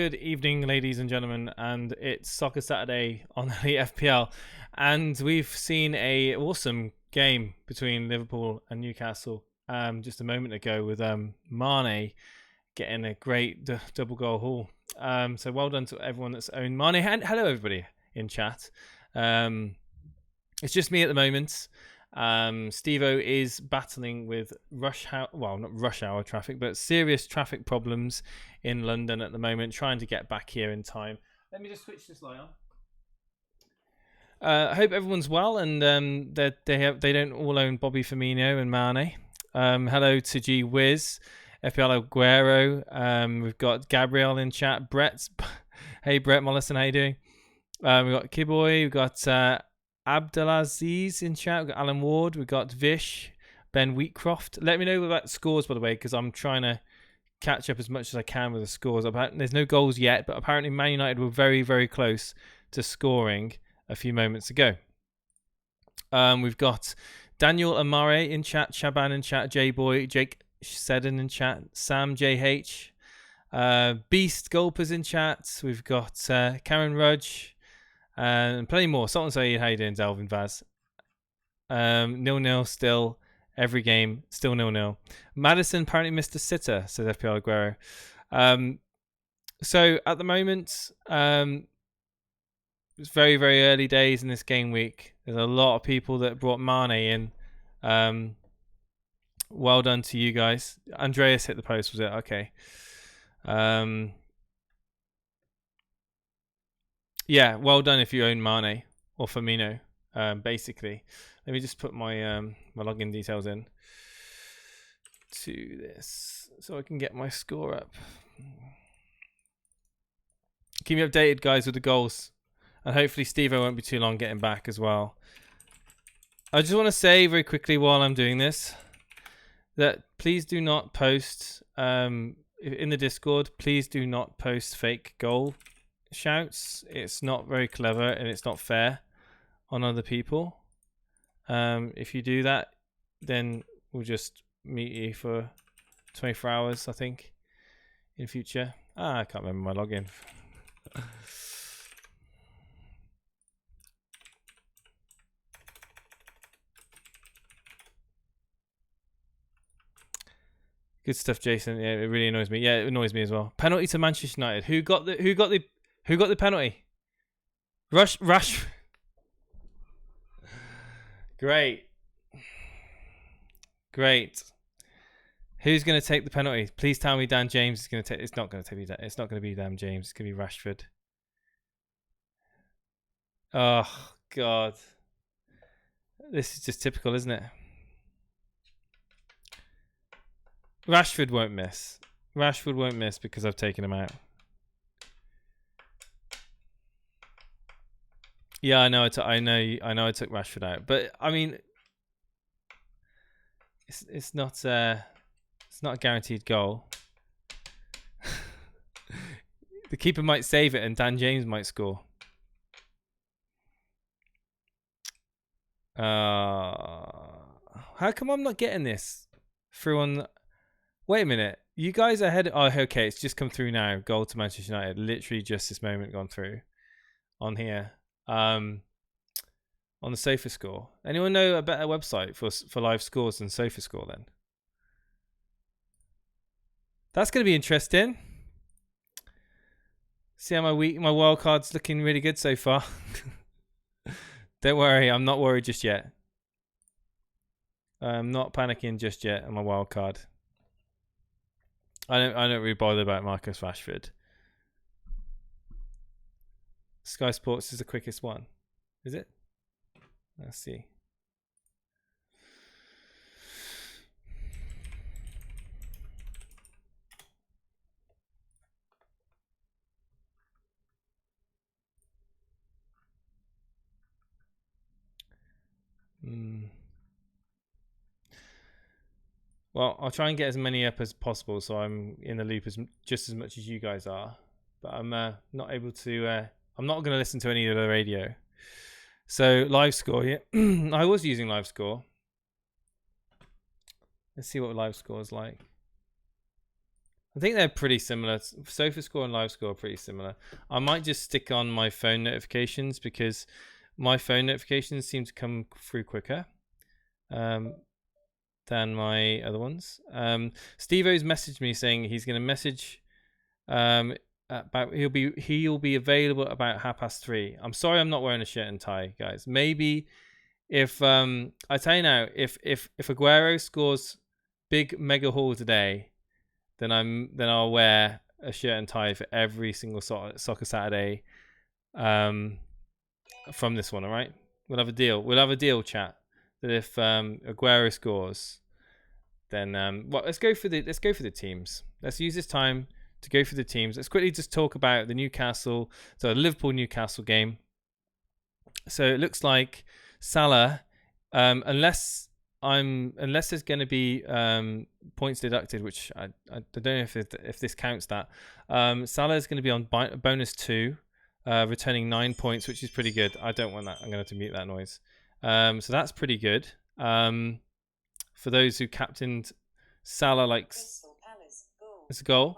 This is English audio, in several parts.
Good evening, ladies and gentlemen, and it's Soccer Saturday on Elite FPL, and we've seen a awesome game between Liverpool and Newcastle just a moment ago with Mane getting a great double goal haul. So well done to everyone that's owned Mane, and hello everybody in chat. It's just me at the moment. Steve-O is battling with not rush hour traffic, but serious traffic problems in London at the moment, trying to get back here in time. Let me just switch this light on. I hope everyone's well, and they don't all own Bobby Firmino and Mane. Hello to GW5, FPL Aguero. We've got Gabriel in chat. Hey Brett Mollison, how you doing? We've got Kiboy. We've got abdkzz in chat. We've got Alan Ward. We've got Vish, Ben Wheatcroft. Let me know about the scores, by the way, because I'm trying to catch up as much as I can with the scores. There's no goals yet, but apparently Man United were very, very close to scoring a few moments ago. We've got Daniel Amare in chat, Shaban in chat, J-Boy, Jake Seddon in chat, Sam JH, Beast Gulpers in chat. We've got Karen Rudge, and plenty more. Sultan Saeed, how you doing? Delvin Vaz. 0-0 still. Every game, still 0-0. Madison apparently missed a sitter, says FPL Aguero. So at the moment, it's very, very early days in this game week. There's a lot of people that brought Mane in. Well done to you guys. Andreas hit the post, was it? Okay. Yeah, well done if you own Mane or Firmino, basically. Let me just put my my login details in to this so I can get my score up. Keep me updated, guys, with the goals. And hopefully Steve-O won't be too long getting back as well. I just want to say very quickly while I'm doing this that please do not post in the Discord. Please do not post fake goal shouts. It's not very clever and it's not fair on other people. If you do that, then we'll just meet you for 24 hours, I think, in future. I can't remember my login. Good stuff, Jason. Yeah, it really annoys me. Yeah, it annoys me as well. Penalty to Manchester United. Who got the penalty? Rush. Great. Who's going to take the penalty? Please tell me Dan James is going to take. It's not going to take. It's not going to be Dan James. It's going to be Rashford. Oh God, this is just typical, isn't it? Rashford won't miss. Rashford won't miss because I've taken him out. Yeah, I know. I know. I took Rashford out, but I mean, it's not a guaranteed goal. The keeper might save it, and Dan James might score. How come I'm not getting this through on? Wait a minute. You guys are ahead. Oh, okay. It's just come through now. Goal to Manchester United. Literally just this moment gone through on here. On the SofaScore. Anyone know a better website for live scores than SofaScore then? That's going to be interesting. See how my wildcard's looking really good so far. Don't worry, I'm not worried just yet. I'm not panicking just yet on my wildcard. I don't really bother about Marcus Rashford. Sky Sports is the quickest one. Is it? Let's see. Well, I'll try and get as many up as possible so I'm in the loop just as much as you guys are. But I'm not able to... I'm not going to listen to any of the radio. So, live score, yeah. I was using live score. Let's see what live score is like. I think they're pretty similar. Sofa score and live score are pretty similar. I might just stick on my phone notifications because my phone notifications seem to come through quicker than my other ones. Steve-O's messaged me saying he's going to message about he'll be available about 3:30. I'm sorry I'm not wearing a shirt and tie, guys. Maybe if I tell you now, if Aguero scores big mega haul today, then I'll wear a shirt and tie for every single soccer Saturday from this one. All right, we'll have a deal. We'll have a deal, chat. That if Aguero scores, then let's go for the teams. Let's use this time to go for the teams. Let's quickly just talk about the Liverpool Newcastle game. So it looks like Salah, unless there's going to be points deducted, which I don't know if this counts that. Salah is going to be on bonus 2, returning 9 points, which is pretty good. I don't want that. I'm going to mute that noise. So that's pretty good. For those who captained Salah, like it's a goal.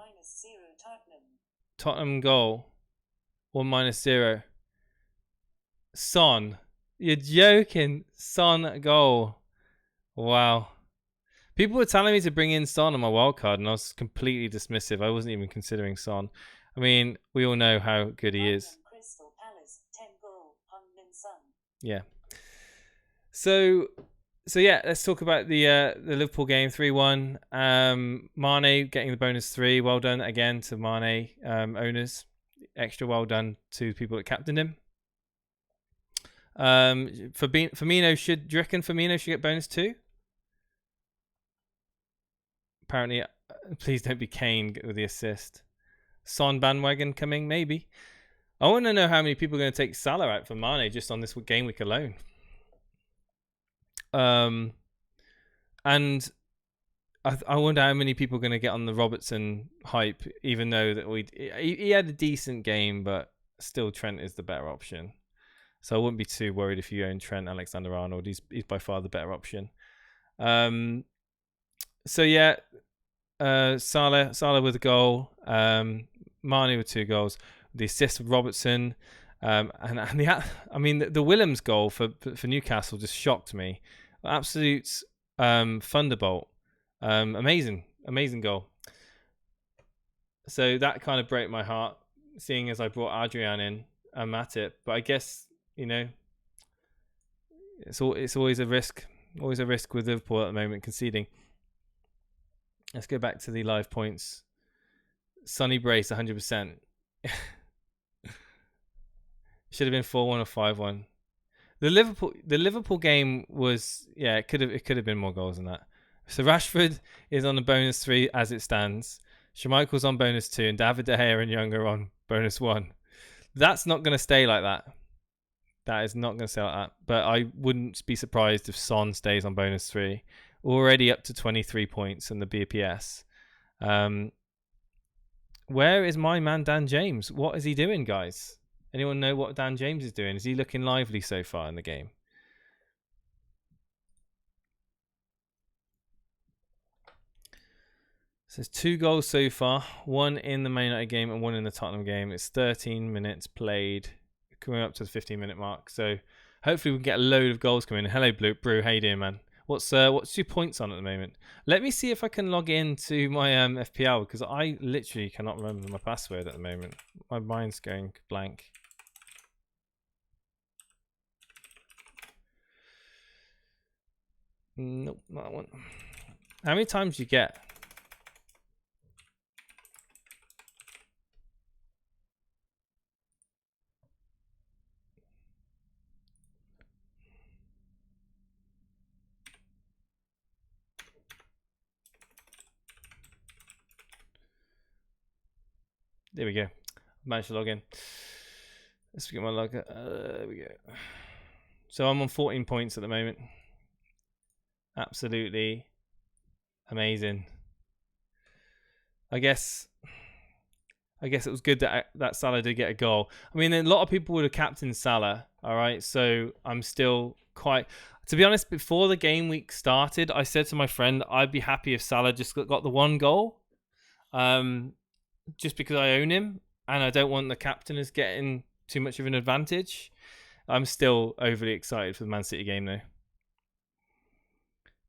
Tottenham goal. 1-0. Son, you're joking. Son goal. Wow. People were telling me to bring in Son on my wildcard, and I was completely dismissive. I wasn't even considering Son. I mean, we all know how good he is. Yeah. So yeah, let's talk about the Liverpool game. 3-1. Mane getting the bonus 3. Well done again to Mane owners. Extra well done to people that captained him. Firmino do you reckon Firmino should get bonus 2? Apparently, please don't be Kane with the assist. Son bandwagon coming, maybe. I want to know how many people are going to take Salah out for Mane just on this game week alone. And I wonder how many people are going to get on the Robertson hype, even though that he had a decent game, but still Trent is the better option. So I wouldn't be too worried if you own Trent Alexander-Arnold. He's by far the better option. So yeah, Salah with a goal, Mane with 2 goals, the assist of Robertson, and the Willems goal for Newcastle just shocked me. Absolute thunderbolt, amazing goal. So that kind of broke my heart, seeing as I brought Adrian in and Matip, but I guess it's always a risk with Liverpool at the moment conceding. Let's go back to the live points. Sonny Brace 100%. Should have been 4-1 or 5-1. The Liverpool game was it could have been more goals than that. So Rashford is on the bonus 3 as it stands. Schmeichel's on bonus 2 and David De Gea and Young are on bonus 1. That's not going to stay like that. That is not going to stay like that. But I wouldn't be surprised if Son stays on bonus 3. Already up to 23 points in the BPS. Where is my man Dan James? What is he doing, guys? Anyone know what Dan James is doing? Is he looking lively so far in the game? So there's 2 goals so far. 1 in the Man United game and 1 in the Tottenham game. It's 13 minutes played. Coming up to the 15-minute mark. So hopefully we can get a load of goals coming in. Hello, Brew. How you doing, man? What's your points on at the moment? Let me see if I can log into my FPL, because I literally cannot remember my password at the moment. My mind's going blank. Nope, not that one. How many times do you get? There we go. Managed to log in. Let's get my log. There we go. So I'm on 14 points at the moment. Absolutely amazing. I guess it was good that Salah did get a goal. I mean, a lot of people would have captained Salah. All right, so I'm still quite. To be honest, before the game week started, I said to my friend, I'd be happy if Salah just got the 1 goal. just because I own him and I don't want the captain as getting too much of an advantage. I'm still overly excited for the Man City game though.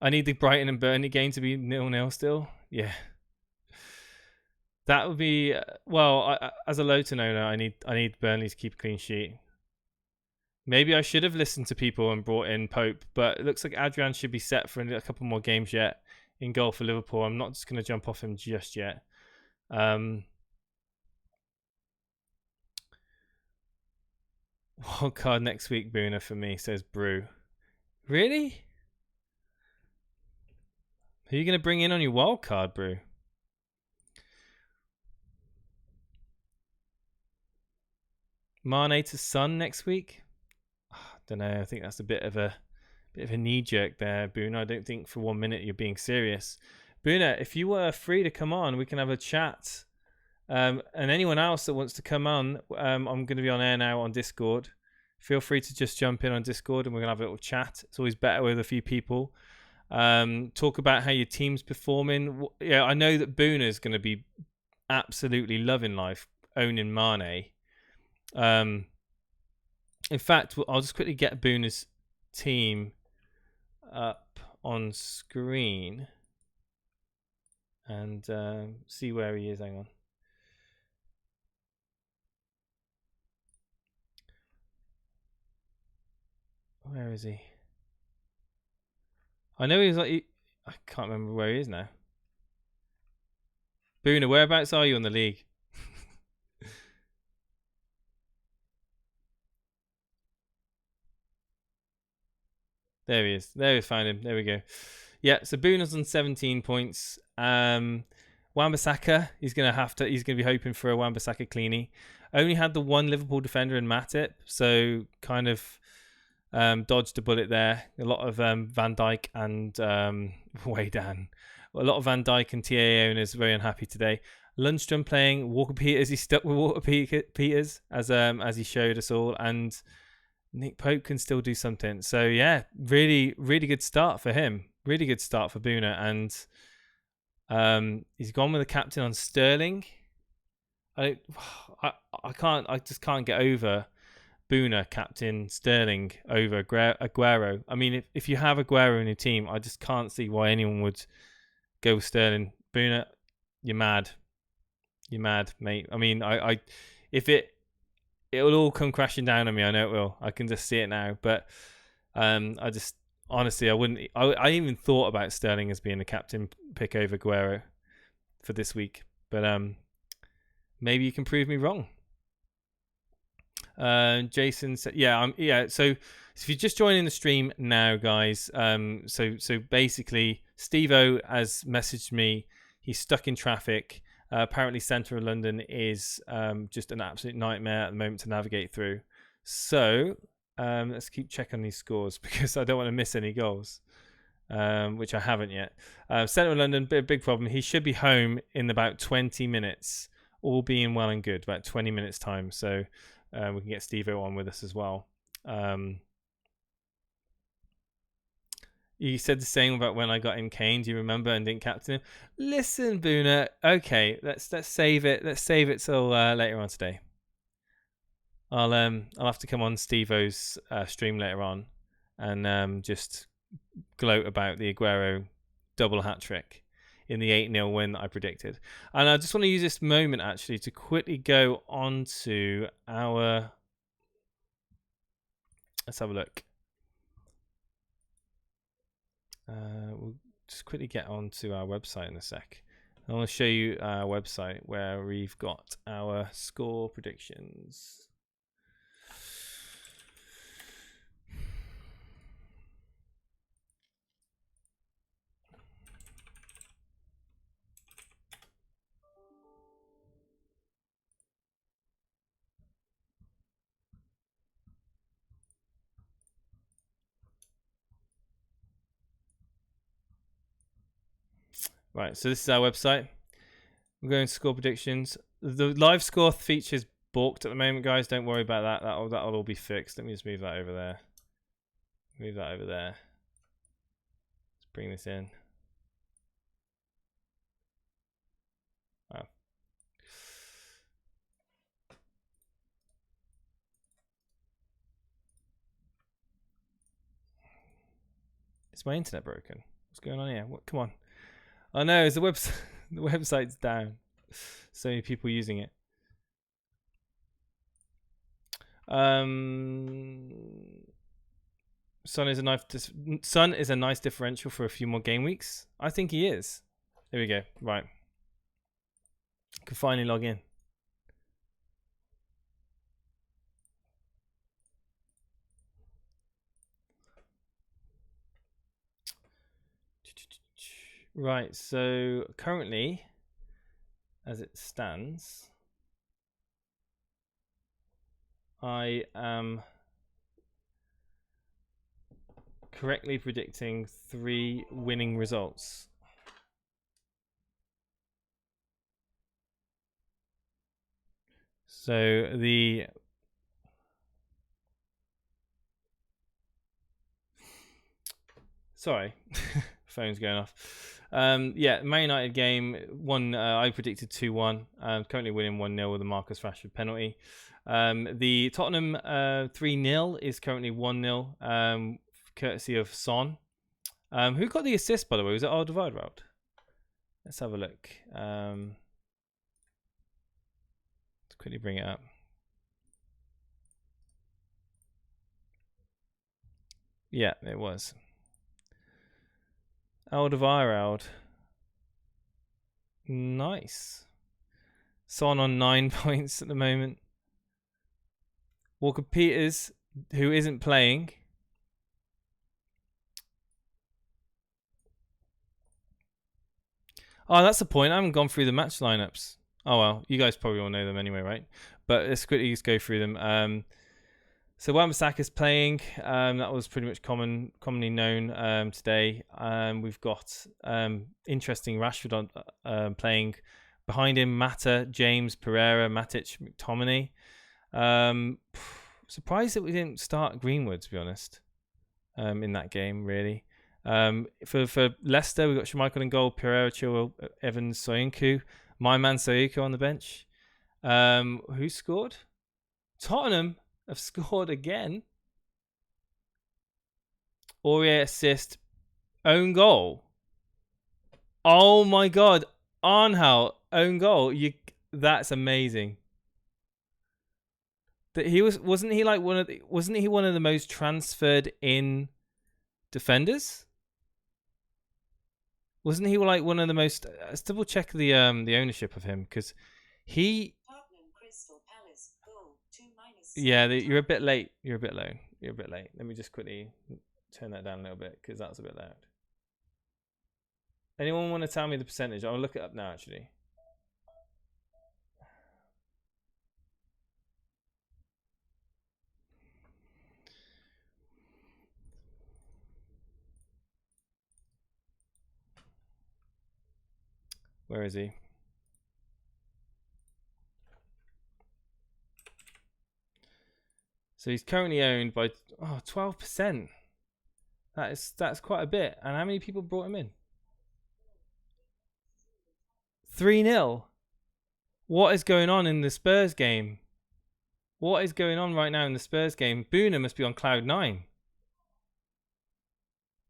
I need the Brighton and Burnley game to be 0-0 still. Yeah. That would be as a Luton owner, I need Burnley to keep a clean sheet. Maybe I should have listened to people and brought in Pope, but it looks like Adrian should be set for a couple more games yet in goal for Liverpool. I'm not just going to jump off him just yet. Wild card next week, Booner for me, says Brew. Really? Who are you going to bring in on your wild card, Brew? Mane to Son next week? I don't know. I think that's a bit of a knee jerk there, Boona. I don't think for 1 minute you're being serious. Boona, if you were free to come on, we can have a chat. And anyone else that wants to come on, I'm going to be on air now on Discord. Feel free to just jump in on Discord and we're going to have a little chat. It's always better with a few people. Talk about how your team's performing. Yeah, I know that Boona's going to be absolutely loving life owning Mane. In fact, I'll just quickly get Boona's team up on screen and see where he is. Hang on. Where is he? I know he's like... I can't remember where he is now. Boona, whereabouts are you in the league? There he is. There we found him. There we go. Yeah, so Boona's on 17 points. Wan-Bissaka, he's gonna be hoping for a Wan-Bissaka cleanie. Only had the one Liverpool defender in Matip, so kind of dodged a bullet there. A lot of Van Dijk and way down. A lot of Van Dijk and TAA owners very unhappy today. Lundstrom playing Walker Peters. He's stuck with Walker Peters as he showed us all, and Nick Pope can still do something. So yeah, really, really good start for him. Really good start for Boona, and he's gone with a captain on Sterling. I just can't get over Boona captain Sterling over Aguero. I mean, if you have Aguero in your team, I just can't see why anyone would go with Sterling. Boona, you're mad. You're mad, mate. I mean, it'll all come crashing down on me. I know it will. I can just see it now. But I just honestly, I wouldn't. I even thought about Sterling as being the captain pick over Aguero for this week. But maybe you can prove me wrong. Jason said, yeah. So if you're just joining the stream now, guys, so basically, Steve-O has messaged me. He's stuck in traffic. Apparently, centre of London is just an absolute nightmare at the moment to navigate through. So let's keep checking these scores because I don't want to miss any goals, which I haven't yet. Centre of London, big problem. He should be home in about 20 minutes, all being well and good, about 20 minutes time. So we can get Steve-O on with us as well. You said the same about when I got in Kane. Do you remember? And didn't captain him. Listen, Boona. Okay, let's save it. Let's save it till later on today. I'll have to come on Steve-O's stream later on and just gloat about the Aguero double hat trick in the 8-0 win that I predicted. And I just want to use this moment actually to quickly go on to our. Let's have a look. We'll just quickly get onto our website in a sec. I want to show you our website where we've got our score predictions. Right, so this is our website. We're going to score predictions. The live score feature's balked at the moment, guys. Don't worry about that. That'll all be fixed. Let me just move that over there. Move that over there. Let's bring this in. Is my internet broken? What's going on here? What? Come on. Oh no, is the website the website's down. So many people using it. Son is a nice differential for a few more game weeks. I think he is. There we go. Right. Can finally log in. Right, so currently, as it stands, I am correctly predicting 3 winning results. So the sorry, phone's going off. Yeah, Man United game one. I predicted 2-1. Currently winning 1-0 with a Marcus Rashford penalty. The Tottenham 3-0 is currently 1-0, courtesy of Son. Who got the assist, by the way? Was it Alderweireld? Let's have a look. Let's quickly bring it up. Yeah, it was. Alderweireld. Nice. Son on 9 points at the moment. Walker Peters, who isn't playing. Oh, that's the point. I haven't gone through the match lineups. Oh well, you guys probably all know them anyway, right? But let's quickly just go through them. So Wan-Bissaka's playing. That was pretty much commonly known today. We've got interesting Rashford on playing. Behind him, Mata, James, Pereira, Matic, McTominay. Surprised that we didn't start Greenwood, to be honest, in that game, really. For Leicester, we've got Schmeichel in goal, Pereira, Chilwell, Evans, Soyuncu. My man Soyuncu on the bench. Who scored? Tottenham have scored again. Aurier assist, own goal. Oh my god, Arnhal own goal. That's amazing. That wasn't he one of the most transferred in defenders? Wasn't he like one of the most? Let's double check the ownership of him, because he. Yeah, you're a bit late. You're a bit low. You're a bit late. Let me just quickly turn that down a little bit, because that's a bit loud. Anyone want to tell me the percentage? I'll look it up now, actually. Where is he? So he's currently owned by 12%. That's quite a bit. And how many people brought him in? 3-0. What is going on in the Spurs game? What is going on right now in the Spurs game? Boona must be on cloud 9.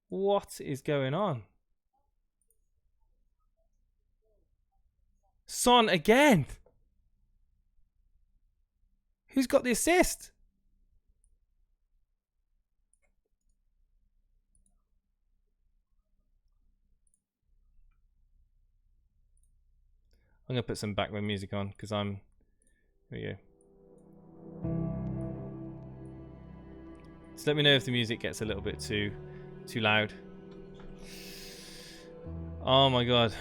What is going on? Son again. Who's got the assist? I'm going to put some background music on, because here we go. So let me know if the music gets a little bit too loud. Oh my god.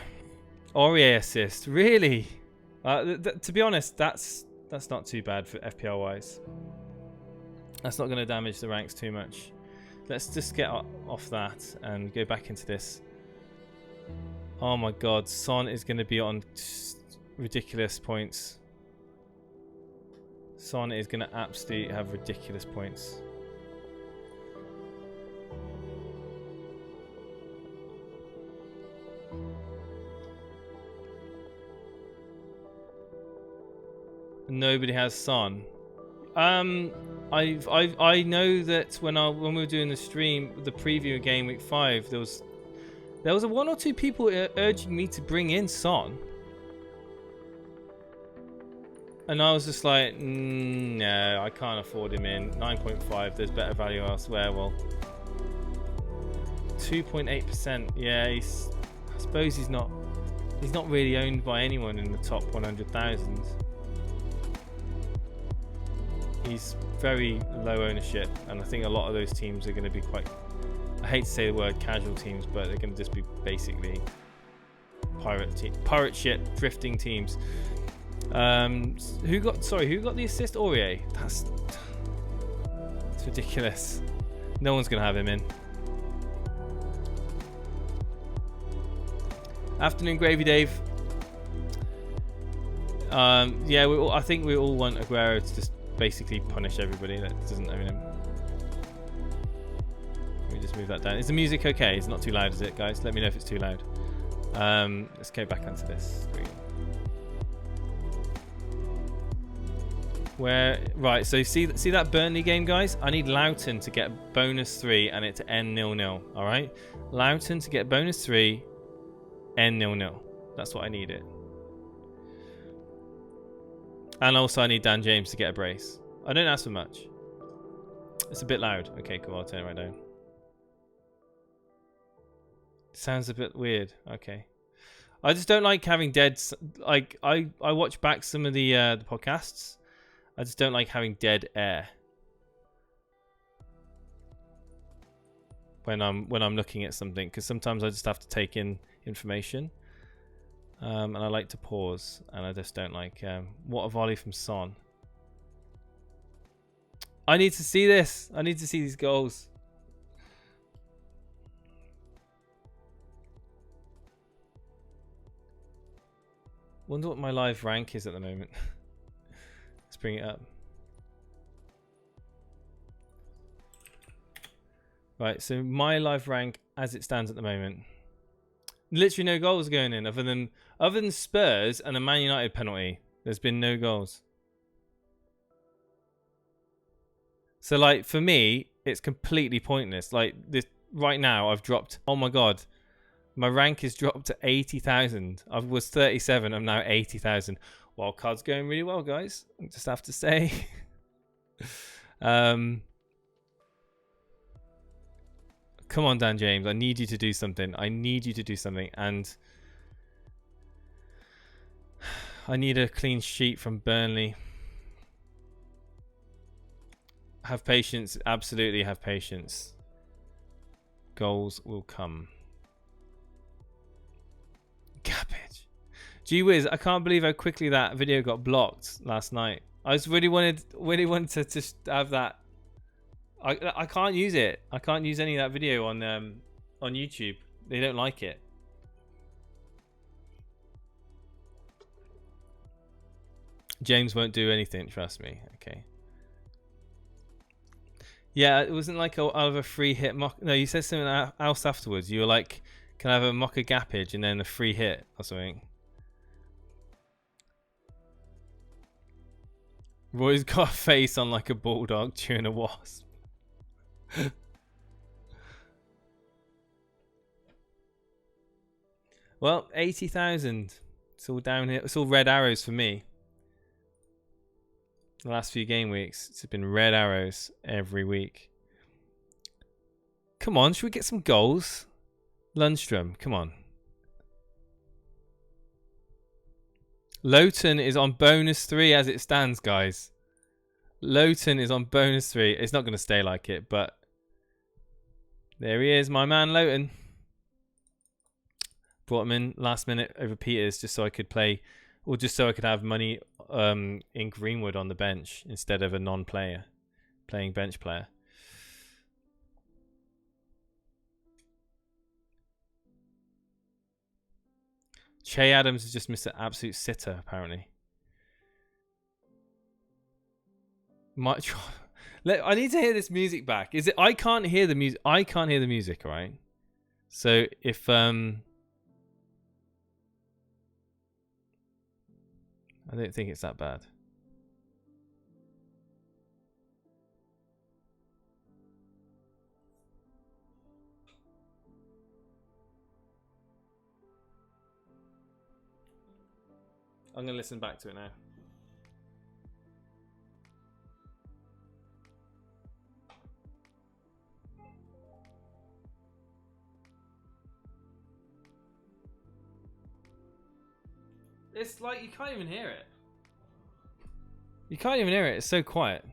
Aurier assist, really? To be honest, that's not too bad for FPL wise. That's not going to damage the ranks too much. Let's just get off that and go back into this. Oh my god, Son is going to be on ridiculous points. Son is going to absolutely have ridiculous points. Nobody has Son. I know that when we were doing the stream, the preview of Gameweek 5, there was a one or two people urging me to bring in Son, and I was just like, no, I can't afford him in 9.5. There's better value elsewhere. Well, 2.8%. Yeah, I suppose he's not really owned by anyone in the top 100,000. He's very low ownership, and I think a lot of those teams are going to be quite, I hate to say the word casual teams, but they're going to just be basically pirate ship drifting teams. Who got the assist? Aurier. That's ridiculous. No one's going to have him in. Afternoon, Gravy Dave. Yeah, I think we all want Aguero to just basically punish everybody that doesn't own him. Let me just move that down. Is the music okay? It's not too loud, is it, guys? Let me know if it's too loud. Let's go back onto this screen. Right, so see that Burnley game, guys? I need Loughton to get bonus 3 and it to end 0-0. All right, Loughton to get bonus 3, end 0-0. That's what I need it. And also I need Dan James to get a brace. I don't ask for much. It's a bit loud. Okay, cool. I'll turn it right down. Sounds a bit weird. Okay. I just don't like having dead... Like, I watch back some of the podcasts. I just don't like having dead air. When I'm looking at something. Because sometimes I just have to take in information. And I like to pause, and I just don't like... what a volley from Son. I need to see this. I need to see these goals. Wonder what my live rank is at the moment. Let's bring it up. Right, so my live rank as it stands at the moment. Literally no goals going in other than Spurs and a Man United penalty. There's been no goals. So like for me, it's completely pointless. Like this right now, I've dropped. Oh my god, my rank is dropped to 80,000. I was 37. I'm now 80,000. Wildcard's going really well, guys. I just have to say. Come on, Dan James. I need you to do something. I need you to do something. And I need a clean sheet from Burnley. Have patience. Absolutely have patience. Goals will come. Cabbage. Gee whiz, I can't believe how quickly that video got blocked last night. I just really wanted to just have that. I can't use it. I can't use any of that video on YouTube. They don't like it. James won't do anything, trust me. Okay. Yeah, it wasn't like I'll have a free hit mock. No, you said something else afterwards. You were like, can I have a mocker gappage and then a free hit or something? Roy's got a face on like a bulldog chewing a wasp. Well, 80,000. It's all down here. It's all red arrows for me. The last few game weeks, it's been red arrows every week. Come on, should we get some goals? Lundstrom, come on. Loughton is on bonus 3 as it stands, guys. Loughton is on bonus 3. It's not going to stay like it, but there he is, my man Loughton. Brought him in last minute over Peters just so I could play, or just so I could have money in Greenwood on the bench instead of a non-player playing bench player. Che Adams has just missed an absolute sitter, apparently. I need to hear this music back. Is it? I can't hear the music. I can't hear the music. All right. So if I don't think it's that bad. I'm gonna listen back to it now. It's like you can't even hear it. You can't even hear it. It's so quiet.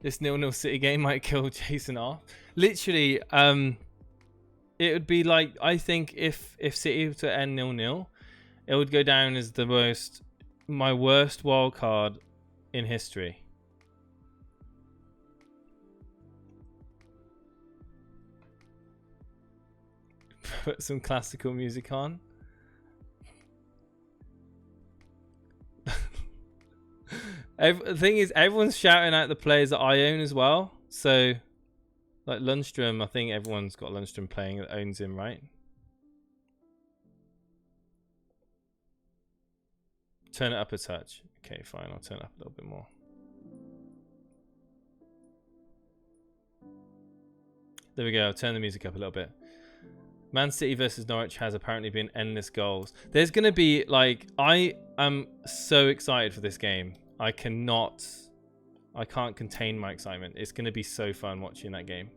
This 0-0 City game might kill Jason off. Literally, it would be like, I think if City were to end 0-0, it would go down as my worst wild card in history. Put some classical music on. The thing is, everyone's shouting out the players that I own as well. So, like Lundstrom, I think everyone's got Lundstrom playing that owns him, right? Turn it up a touch. Okay, fine. I'll turn it up a little bit more. There we go. I'll turn the music up a little bit. Man City versus Norwich has apparently been endless goals. There's going to be, like, I am so excited for this game. I can't contain my excitement. It's going to be so fun watching that game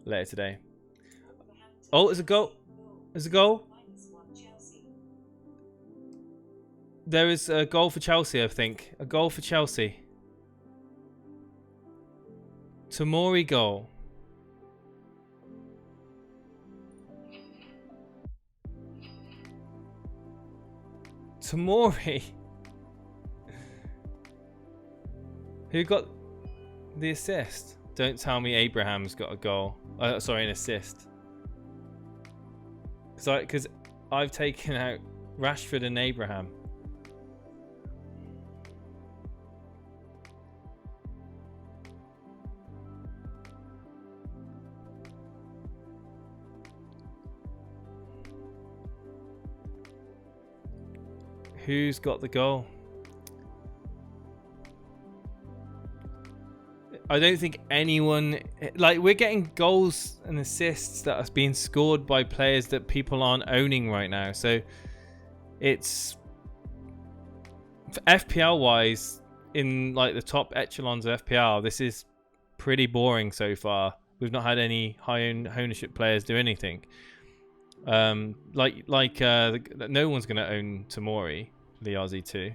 later today. Oh, there's a goal. There's a goal. There is a goal for Chelsea, I think. A goal for Chelsea. Tomori goal. Tomori. Who got the assist? Don't tell me Abraham's got a goal. Sorry, an assist. Because I've taken out Rashford and Abraham. Who's got the goal? I don't think anyone, like, we're getting goals and assists that are being scored by players that people aren't owning right now. So it's, FPL wise, in like the top echelons of FPL, this is pretty boring so far. We've not had any high ownership players do anything. No one's going to own Tomori, the RZ2.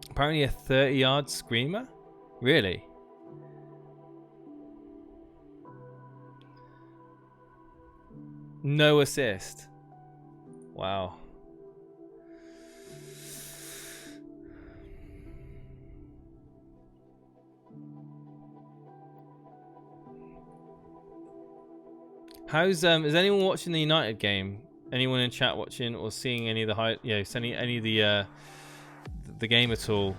Apparently a 30-yard screamer? Really? No assist. Wow. How's is anyone watching the United game? Anyone in chat watching or seeing any of the sending any of the game at all?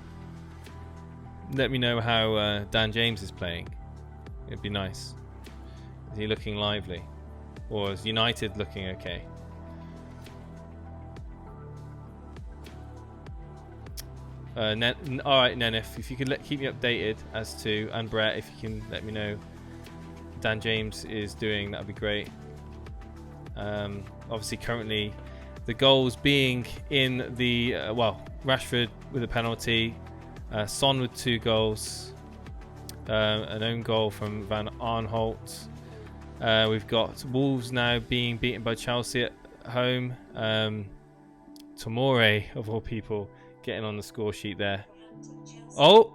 Let me know how Dan James is playing. It'd be nice. Is he looking lively? Or is United looking okay? Alright, Nenif, if you could keep me updated as to, and Brett, if you can let me know Dan James is doing, that would be great. Obviously, currently, the goals being in the, Rashford with a penalty, Son with 2 goals, an own goal from Van Arnholt. We've got Wolves now being beaten by Chelsea at home. Tomori, of all people, getting on the score sheet there. Oh!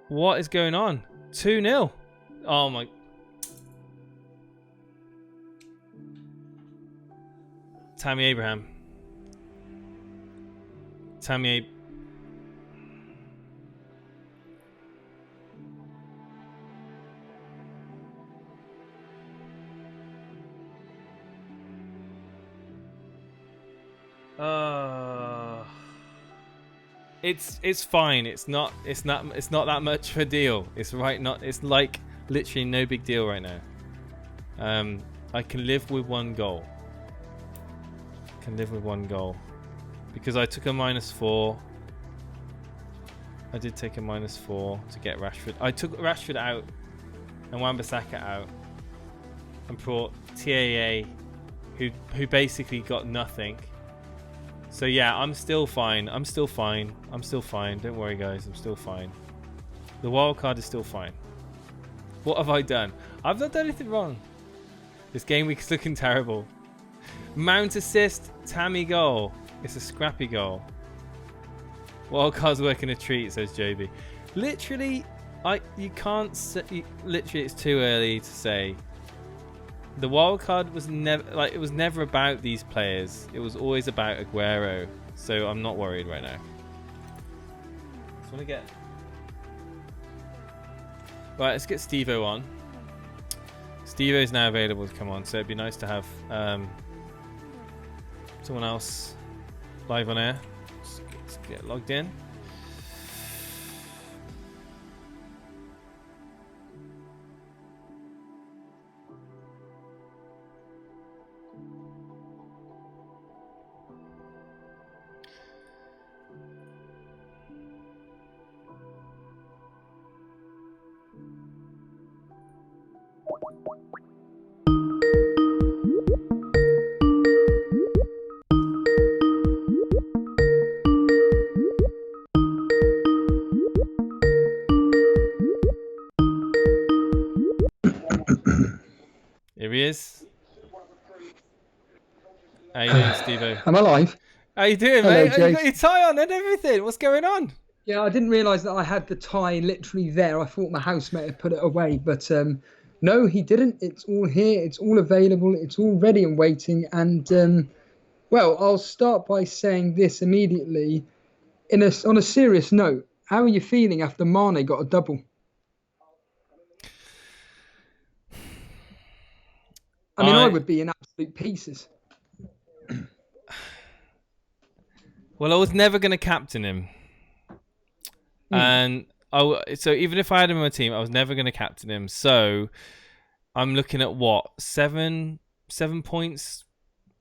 What is going on? 2-0. Oh my. Tammy Abraham. It's fine. It's not that much of a deal. It's like literally no big deal right now. I can live with one goal. Because I took a -4. I did take a -4 to get Rashford. I took Rashford out and Wan-Bissaka out and brought TAA who basically got nothing. So yeah, I'm still fine. I'm still fine. Don't worry, guys. I'm still fine. The wild card is still fine. What have I done? I've not done anything wrong. This game week is looking terrible. Mount assist, Tammy goal. It's a scrappy goal. Wild card's working a treat, says Joby. Literally, you can't say. Literally, it's too early to say. The wild card was never it was never about these players. It was always about Aguero. So I'm not worried right now. Just want to get. Right, let's get Steve-O on. Steve-O is now available to come on, so it'd be nice to have someone else live on air. Let's get logged in. Here he is. How you doing, Steve-O? I'm alive. How you doing, Hello, mate? You got your tie on and everything. What's going on? Yeah, I didn't realise that I had the tie literally there. I thought my housemate had put it away, but no, he didn't. It's all here. It's all available. It's all ready and waiting. And well, I'll start by saying this immediately. On a serious note, how are you feeling after Mane got a double? I mean, I would be in absolute pieces. Well, I was never going to captain him. And so even if I had him on my team, I was never going to captain him. So I'm looking at what? 7 points,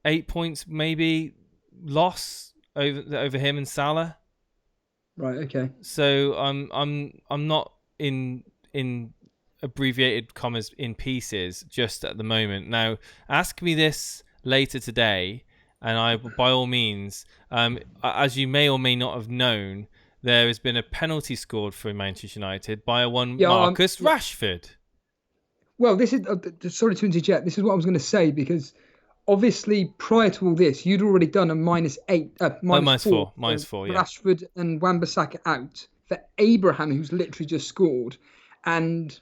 8 points maybe loss over him and Salah. Right, okay. So I'm not in abbreviated commas in pieces just at the moment. Now, ask me this later today, and I, by all means, as you may or may not have known, there has been a penalty scored for Manchester United by Marcus Rashford. Well, this is sorry to interject. This is what I was going to say, because obviously prior to all this, you'd already done a -4 yeah. Rashford and Wan-Bissaka out for Abraham, who's literally just scored, and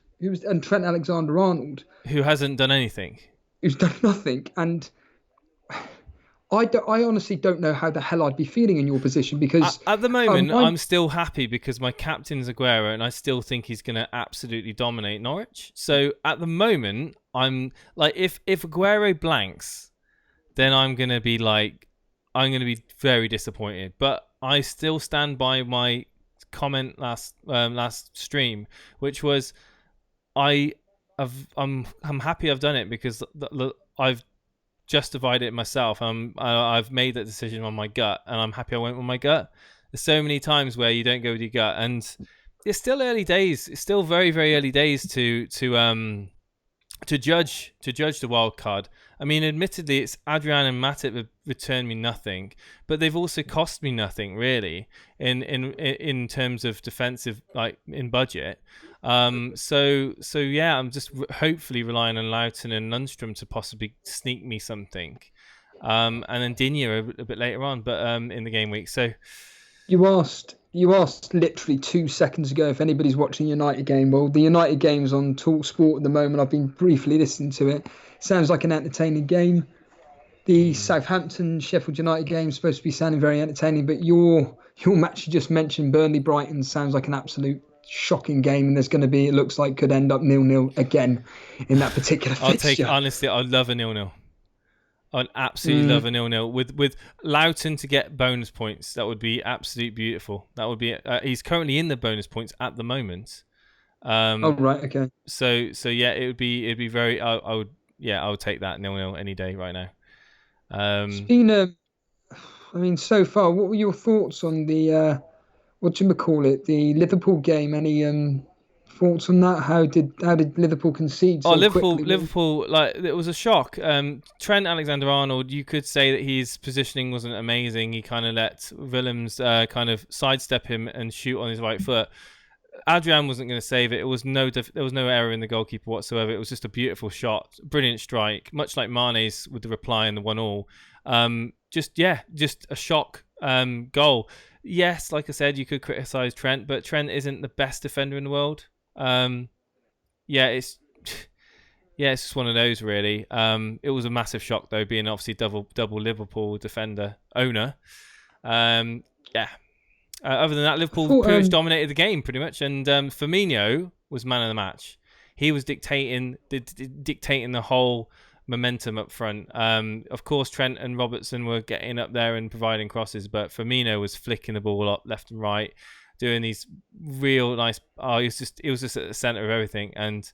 Trent Alexander-Arnold, who hasn't done anything, who's done nothing. And I honestly don't know how the hell I'd be feeling in your position, because at the moment I'm still happy because my captain's Aguero and I still think he's going to absolutely dominate Norwich. So at the moment I'm like, if Aguero blanks, then I'm going to be very disappointed. But I still stand by my comment last stream, which was I'm happy I've done it because I've justified it myself. I've made that decision on my gut, and I'm happy I went with my gut. There's so many times where you don't go with your gut, and it's still early days. It's still very, very early days to judge the wild card. I mean, admittedly, it's Adrian and Matip have returned me nothing, but they've also cost me nothing really in terms of defensive, like in budget. So yeah, I'm just hopefully relying on Loughton and Lundstrom to possibly sneak me something, and then Digne a bit later on, but in the game week. So you asked literally 2 seconds ago if anybody's watching United game. Well, the United game's on TalkSport at the moment. I've been briefly listening to it. Sounds like an entertaining game. The Southampton Sheffield United game is supposed to be sounding very entertaining, but your match you just mentioned, Burnley Brighton, sounds like an absolute shocking game, and there's going to be, it looks like, could end up 0-0 again in that particular fixture. Honestly, I'd love a 0-0. I'd absolutely love a 0-0 with Loughton to get bonus points. That would be absolutely beautiful. That would be. He's currently in the bonus points at the moment. Oh right, okay. So yeah, it'd be very. I would take that 0-0 any day right now. It's been I mean, so far, what were your thoughts on the the Liverpool game? Any Thoughts on that? How did Liverpool concede so quickly? Liverpool, like it was a shock. Trent Alexander-Arnold, you could say that his positioning wasn't amazing. He kind of let Willems kind of sidestep him and shoot on his right foot. Adrian wasn't going to save it. There was no error in the goalkeeper whatsoever. It was just a beautiful shot, brilliant strike, much like Mane's with the reply and the 1-1. Just a shock goal. Yes, like I said, you could criticise Trent, but Trent isn't the best defender in the world. It's just one of those really. It was a massive shock though, being obviously double Liverpool defender owner. Other than that, Liverpool pretty much dominated the game pretty much, and Firmino was man of the match. He was dictating the whole momentum up front. Of course, Trent and Robertson were getting up there and providing crosses, but Firmino was flicking the ball up left and right, doing these real nice. It was just at the center of everything, and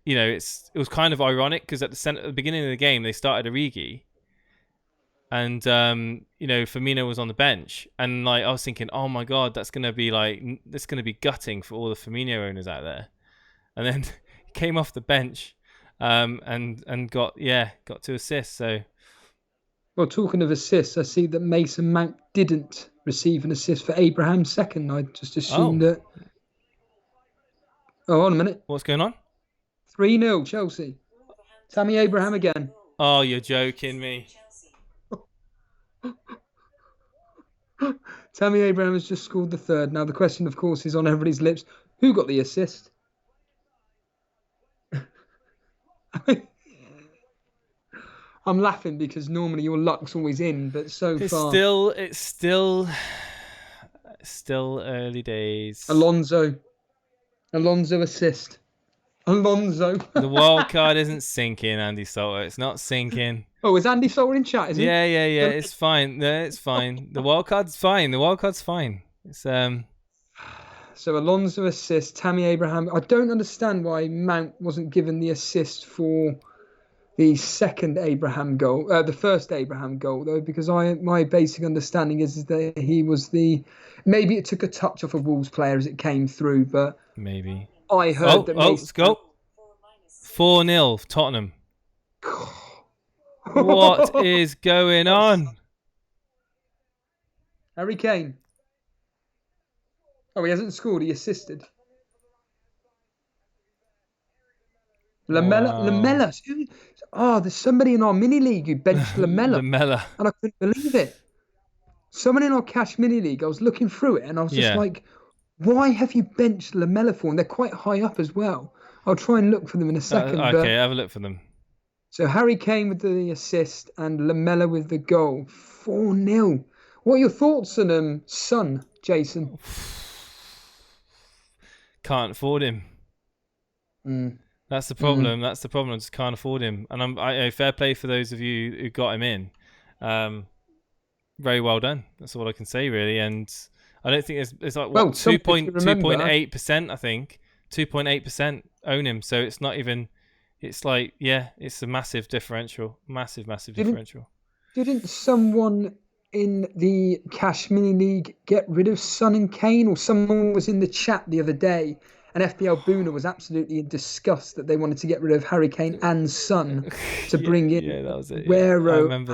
it was kind of ironic because at the beginning of the game they started Origi, and Firmino was on the bench, and like I was thinking, oh my god, that's gonna be gutting for all the Firmino owners out there, and then he came off the bench, and got 2 assists. So, well, talking of assists, I see that Mason Mount didn't receive an assist for Abraham's second. I just assumed that. Oh, hold on a minute. What's going on? 3-0 Chelsea. Tammy Abraham again. Oh, you're joking me. Tammy Abraham has just scored the third. Now the question, of course, is on everybody's lips. Who got the assist? I'm laughing because normally your luck's always in, but it's still early days. Alonso assist. Alonso. The wild card isn't sinking, Andy Salter. It's not sinking. Oh, is Andy Salter in chat? Is he? Yeah. It's fine. No, it's fine. The wild card's fine. It's So Alonso assist, Tammy Abraham. I don't understand why Mount wasn't given the assist for the second Abraham goal, the first Abraham goal though, because my basic understanding is that he was maybe it took a touch off a Wolves player as it came through, but maybe I heard that. Let's go. 4-0 Tottenham. What is going on? Harry Kane. Oh, he hasn't scored. He assisted. Lamella. Oh, there's somebody in our mini league who benched Lamella. And I couldn't believe it. Someone in our cash mini league, I was looking through it and I was just like, why have you benched Lamella for? And they're quite high up as well. I'll try and look for them in a second. Okay, have a look for them. So Harry Kane with the assist and Lamella with the goal. 4-0. What are your thoughts on Son, Jason? Can't afford him. That's the problem. That's the problem. I just can't afford him. And fair play for those of you who got him in. Very well done. That's all I can say, really. And I don't think it's like 2.8%. I think 2.8% own him. So it's not even. It's like it's a massive differential. Massive differential. Didn't someone in the Cash Mini League get rid of Son and Kane, or someone was in the chat the other day? And FPL Boona was absolutely in disgust that they wanted to get rid of Harry Kane and Son to bring in that was it. Guerrero and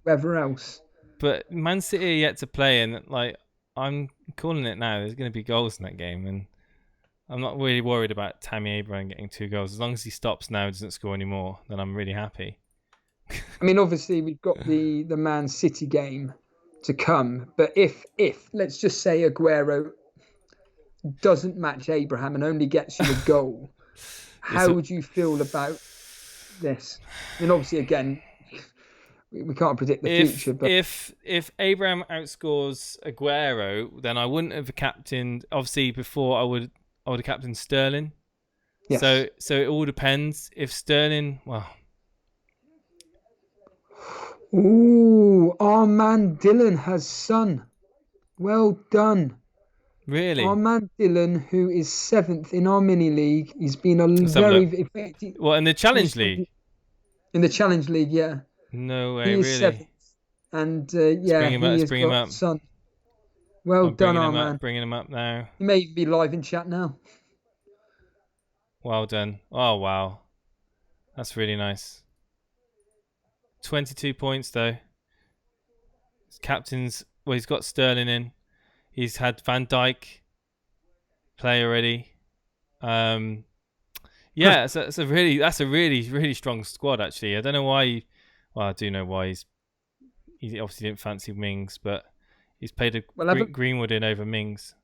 whoever else. But Man City are yet to play, and like I'm calling it now. There's going to be goals in that game, and I'm not really worried about Tammy Abraham getting 2 goals. As long as he stops now and doesn't score anymore, then I'm really happy. I mean, obviously we've got the Man City game to come, but if let's just say Aguero doesn't match Abraham and only gets you a goal, how would you feel about this? I mean, obviously, again, we can't predict the future. But if Abraham outscores Aguero, then I wouldn't have captained. Obviously, before I would have captained Sterling. Yes. So it all depends. If Sterling, ooh, our man Dylan has Son. Well done. Really? Our man Dylan, who is 7th in our mini league, he's been very effective. Well, in the Challenge League? In the Challenge League, yeah. No way, he is really? 7th. And bring him up. Son. Well I'm done, our man. bringing him up now. He may be live in chat now. Well done. Oh, wow. That's really nice. 22 points, though. His captain's... Well, he's got Sterling in. He's had Van Dijk play already. Yeah, that's a really strong squad, actually. I don't know why... Well, I do know why he obviously didn't fancy Mings, but he's played Greenwood in over Mings.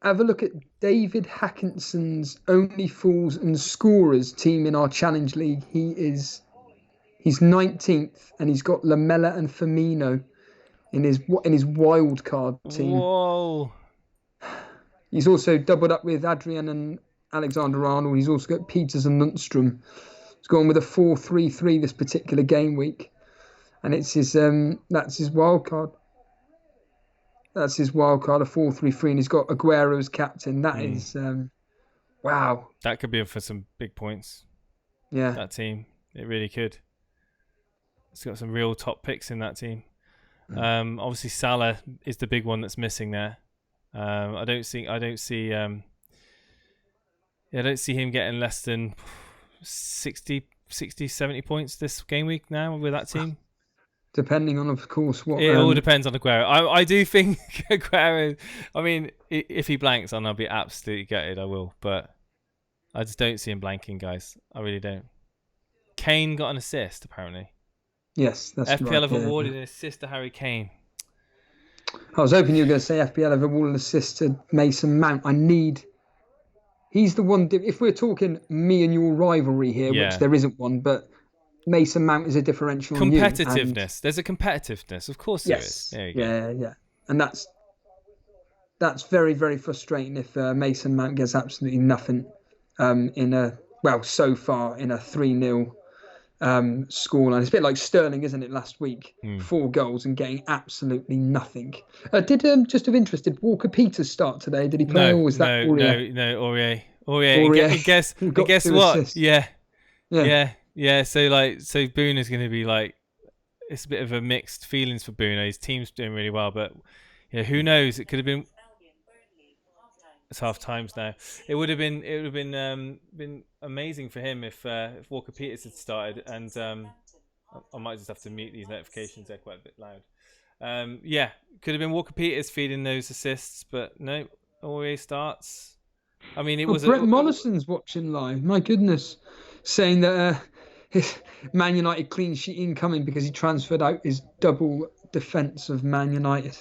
Have a look at David Hackinson's Only Fools and Scorers team in our Challenge League. He's 19th, and he's got Lamella and Firmino in his wild card team. Whoa! He's also doubled up with Adrian and Alexander-Arnold. He's also got Peters and Lundstrom. He's gone with a 4-3-3 this particular game week, and it's that's his wild card. That's his wild card, a 4-3-3, and he's got Aguero as captain. That is, wow. That could be in for some big points. Yeah. That team. It really could. It's got some real top picks in that team. Obviously, Salah is the big one that's missing there. I don't see him getting less than 60, 70 points this game week now with that team. Depending on, of course, what... It all depends on Aguero. I do think Aguero... I mean, if he blanks, I'll be absolutely gutted, I will. But I just don't see him blanking, guys. I really don't. Kane got an assist, apparently. Yes, that's FPL right. have awarded an assist to Harry Kane. I was hoping you were going to say FPL have awarded an assist to Mason Mount. He's the one... If we're talking me and your rivalry here, which there isn't one, but... Mason Mount is a differential. Competitiveness. There's a competitiveness. Of course there is. There you go. Yeah. And that's very, very frustrating if Mason Mount gets absolutely nothing so far in a 3-0 scoreline. It's a bit like Sterling, isn't it, last week? 4 goals and getting absolutely nothing. Just of interest, did Walker Peters start today? Did he play or was that Aurier? No, Aurier. And guess what? Assists. Yeah, so Boone is going to be like, it's a bit of a mixed feelings for Boone. His team's doing really well, but who knows? It could have been. It's half times now. It would have been amazing for him if Walker Peters had started, and I might just have to mute these notifications. They're quite a bit loud. Could have been Walker Peters feeding those assists, but no, Aurier starts. I mean, Brett Mollison's watching live. My goodness, saying that. His Man United clean sheet incoming because he transferred out his double defence of Man United.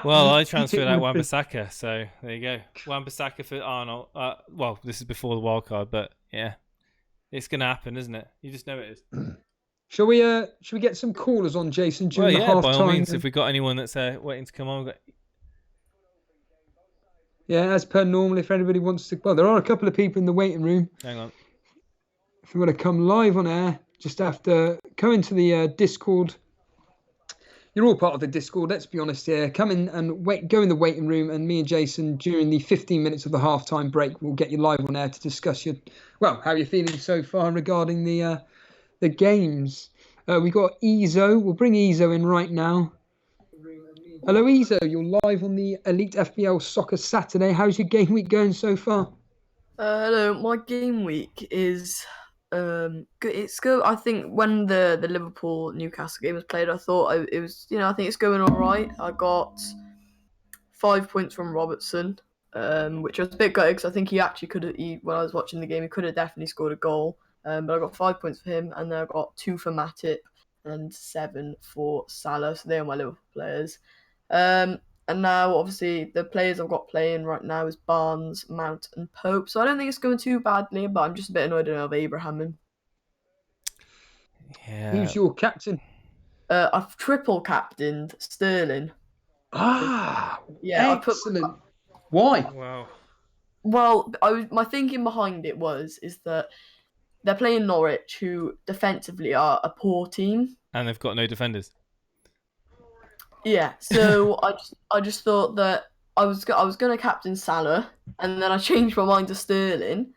Well, I transferred out Wan-Bissaka, so there you go. Wan-Bissaka for Arnold. Well, this is before the wild card, but yeah, it's going to happen, isn't it? You just know it is. Shall we get some callers on, Jason, during the half-time? By all means, if we've got anyone that's waiting to come on. Yeah, as per normal, if anybody wants to... Well, there are a couple of people in the waiting room. Hang on. If you want to come live on air, just have to come into the Discord. You're all part of the Discord, let's be honest here. Come in and go in the waiting room, and me and Jason, during the 15 minutes of the halftime break, will get you live on air to discuss how you're feeling so far regarding the games. We got Ezo. We'll bring Ezo in right now. Hello, Ezo. You're live on the Elite FPL Soccer Saturday. How's your game week going so far? Hello. My game week is... good. It's good. I think when the Liverpool Newcastle game was played, I thought it was, I think it's going all right. I got 5 points from Robertson, which was a bit gutted because I think he actually could have, when I was watching the game, he could have definitely scored a goal. But I got 5 points for him, and then I got 2 for Matip and 7 for Salah. So they are my Liverpool players. And now, obviously, the players I've got playing right now is Barnes, Mount, and Pope. So I don't think it's going too badly, but I'm just a bit annoyed I don't have Abraham in. Yeah. Who's your captain? I've triple captained Sterling. Yeah, excellent. Why? Wow. Well, my thinking behind it is that they're playing Norwich, who defensively are a poor team, and they've got no defenders. Yeah, so I just thought that I was going to captain Salah, and then I changed my mind to Sterling,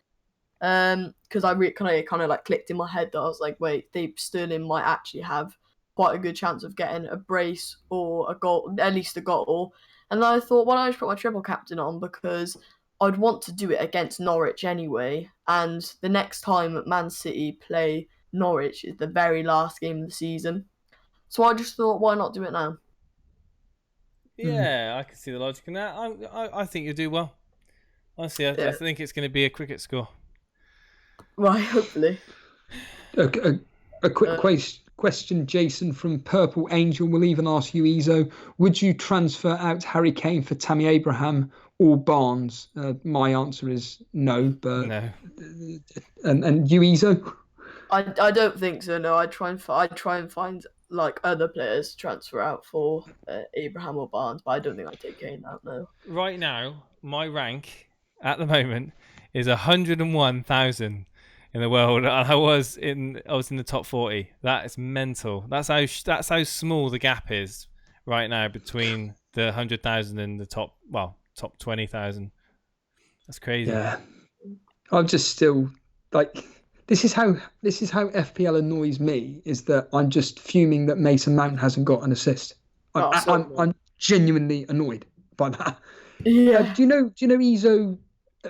because I kind of like clicked in my head that I was like, wait, Sterling might actually have quite a good chance of getting a brace or a goal, at least a goal. And then I thought, why don't I just put my triple captain on, because I'd want to do it against Norwich anyway. And the next time Man City play Norwich is the very last game of the season. So I just thought, why not do it now? Yeah, I can see the logic in that. I think you'll do well. Honestly, I think it's going to be a cricket score. Right, hopefully. A quick question, Jason, from Purple Angel. We'll even ask you, Ezo. Would you transfer out Harry Kane for Tammy Abraham or Barnes? My answer is no. But no. And you, Ezo? I don't think so. No, I'd try and find like other players to transfer out for Abraham or Barnes, but I don't think I'd take Kane out. No. Right now, my rank at the moment is 101,000 in the world. I was in the top 40. That is mental. That's how small the gap is right now between the 100,000 and the top 20,000. That's crazy. Yeah, I'm just still like. This is how FPL annoys me, is that I'm just fuming that Mason Mount hasn't got an assist. I'm genuinely annoyed by that. Yeah. Do you know Ezo?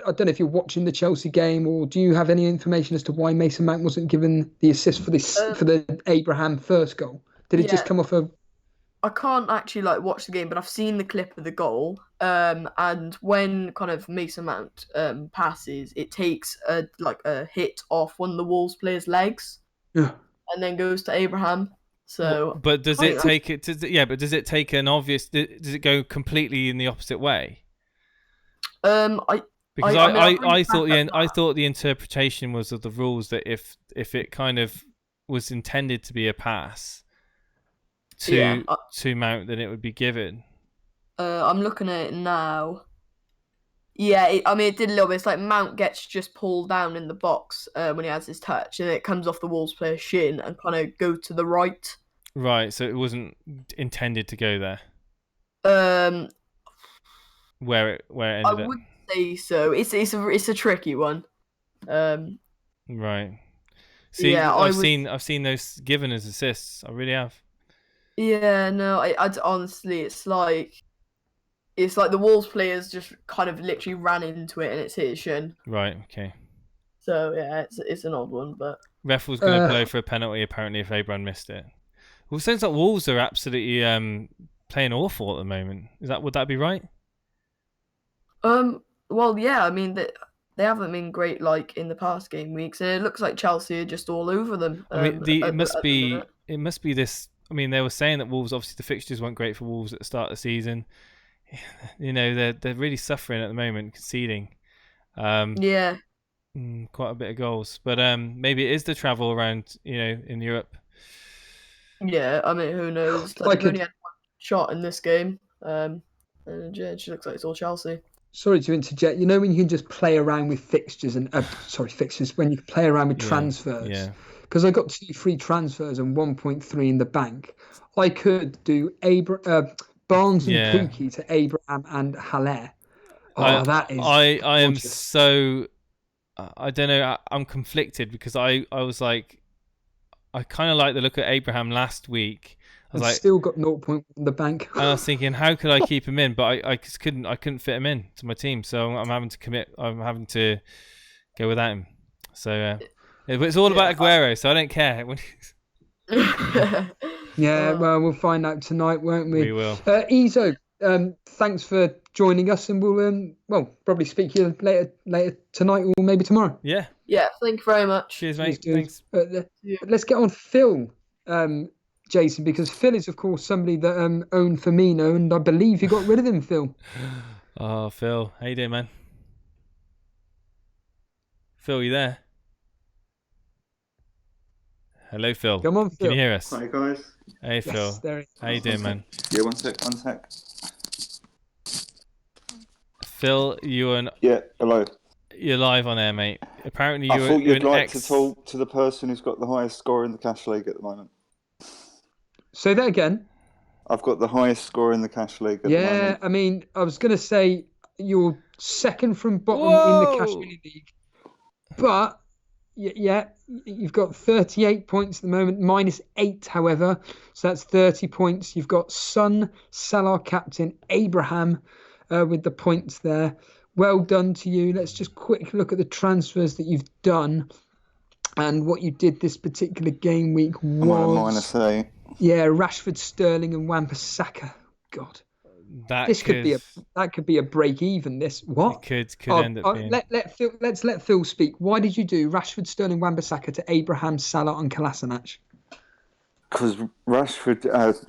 I don't know if you're watching the Chelsea game, or do you have any information as to why Mason Mount wasn't given the assist for the Abraham first goal? Did it just come off a? I can't actually watch the game, but I've seen the clip of the goal. And when kind of Mason Mount passes, it takes a hit off one of the Wolves players' legs, and then goes to Abraham. So, but does it take it? But does it take an obvious? Does it go completely in the opposite way? I thought the interpretation was of the rules that if it kind of was intended to be a pass to Mount, then it would be given. I'm looking at it now. Yeah, it did a little bit. It's like Mount gets just pulled down in the box when he has his touch, and it comes off the Wolves player's shin and kind of go to the right. Right, so it wasn't intended to go there. Where it ended up. I would say so. It's a tricky one. Right. See, yeah, I've seen those given as assists. I really have. Yeah, no, I honestly, it's like the Wolves players just kind of literally ran into it and it's hit his shin. Right. Okay. So yeah, it's an odd one, but ref was going to blow for a penalty apparently if Abraham missed it. Well, it sounds like Wolves are absolutely playing awful at the moment. Would that be right? Well, yeah. I mean, they haven't been great in the past game weeks, and it looks like Chelsea are just all over them. I mean, it must be this. I mean, they were saying that Wolves, obviously the fixtures weren't great for Wolves at the start of the season. You know, they're really suffering at the moment, conceding. Yeah. Quite a bit of goals, but maybe it is the travel around, in Europe. Yeah, I mean, who knows? They've only had one shot in this game, and it just looks like it's all Chelsea. Sorry to interject. When you can just play around with fixtures and when you play around with transfers. Yeah. Because I got 2 free transfers and 1.3 in the bank. I could do Barnes and Pookie to Abraham and Haller. That is. I am so. I don't know. I'm conflicted because I was like, I kind of like the look at Abraham last week. I was still got 0.1 in the bank. And I was thinking, how could I keep him in? But I just couldn't. I couldn't fit him in to my team, so I'm having to commit. I'm having to go without him. So it's all about Aguero, so I don't care. Yeah, well, we'll find out tonight, won't we? We will. Ezo, thanks for joining us, and we'll probably speak to you later tonight or maybe tomorrow. Yeah. Yeah, thank you very much. Cheers, mate. Thanks. Let's get on Phil, Jason, because Phil is, of course, somebody that owned Firmino, and I believe you got rid of him, Phil. Oh, Phil. How you doing, man? Phil, you there? Hello, Phil. Come on, Phil. Can you hear us? Hi, guys. Hey, Phil. How you doing, man? Yeah, one sec. Phil, Yeah, hello. You're live on air, mate. Apparently, I thought you'd like to talk to the person who's got the highest score in the Cash League at the moment. Say that again. I've got the highest score in the Cash League at the moment. Yeah, I mean, I was going to say you're second from bottom in the Cash League, but Yeah, you've got 38 points at the moment, -8, however. So that's 30 points. You've got Son, Salah captain, Abraham with the points there. Well done to you. Let's just quick look at the transfers that you've done and what you did this particular game week I'm on a was... -8. Yeah, Rashford, Sterling and Wan-Bissaka. God. That could be a break even. This what it could end up being. Let's let Phil speak. Why did you do Rashford, Sterling, Wan-Bissaka to Abraham, Salah, and Kolasinac? Because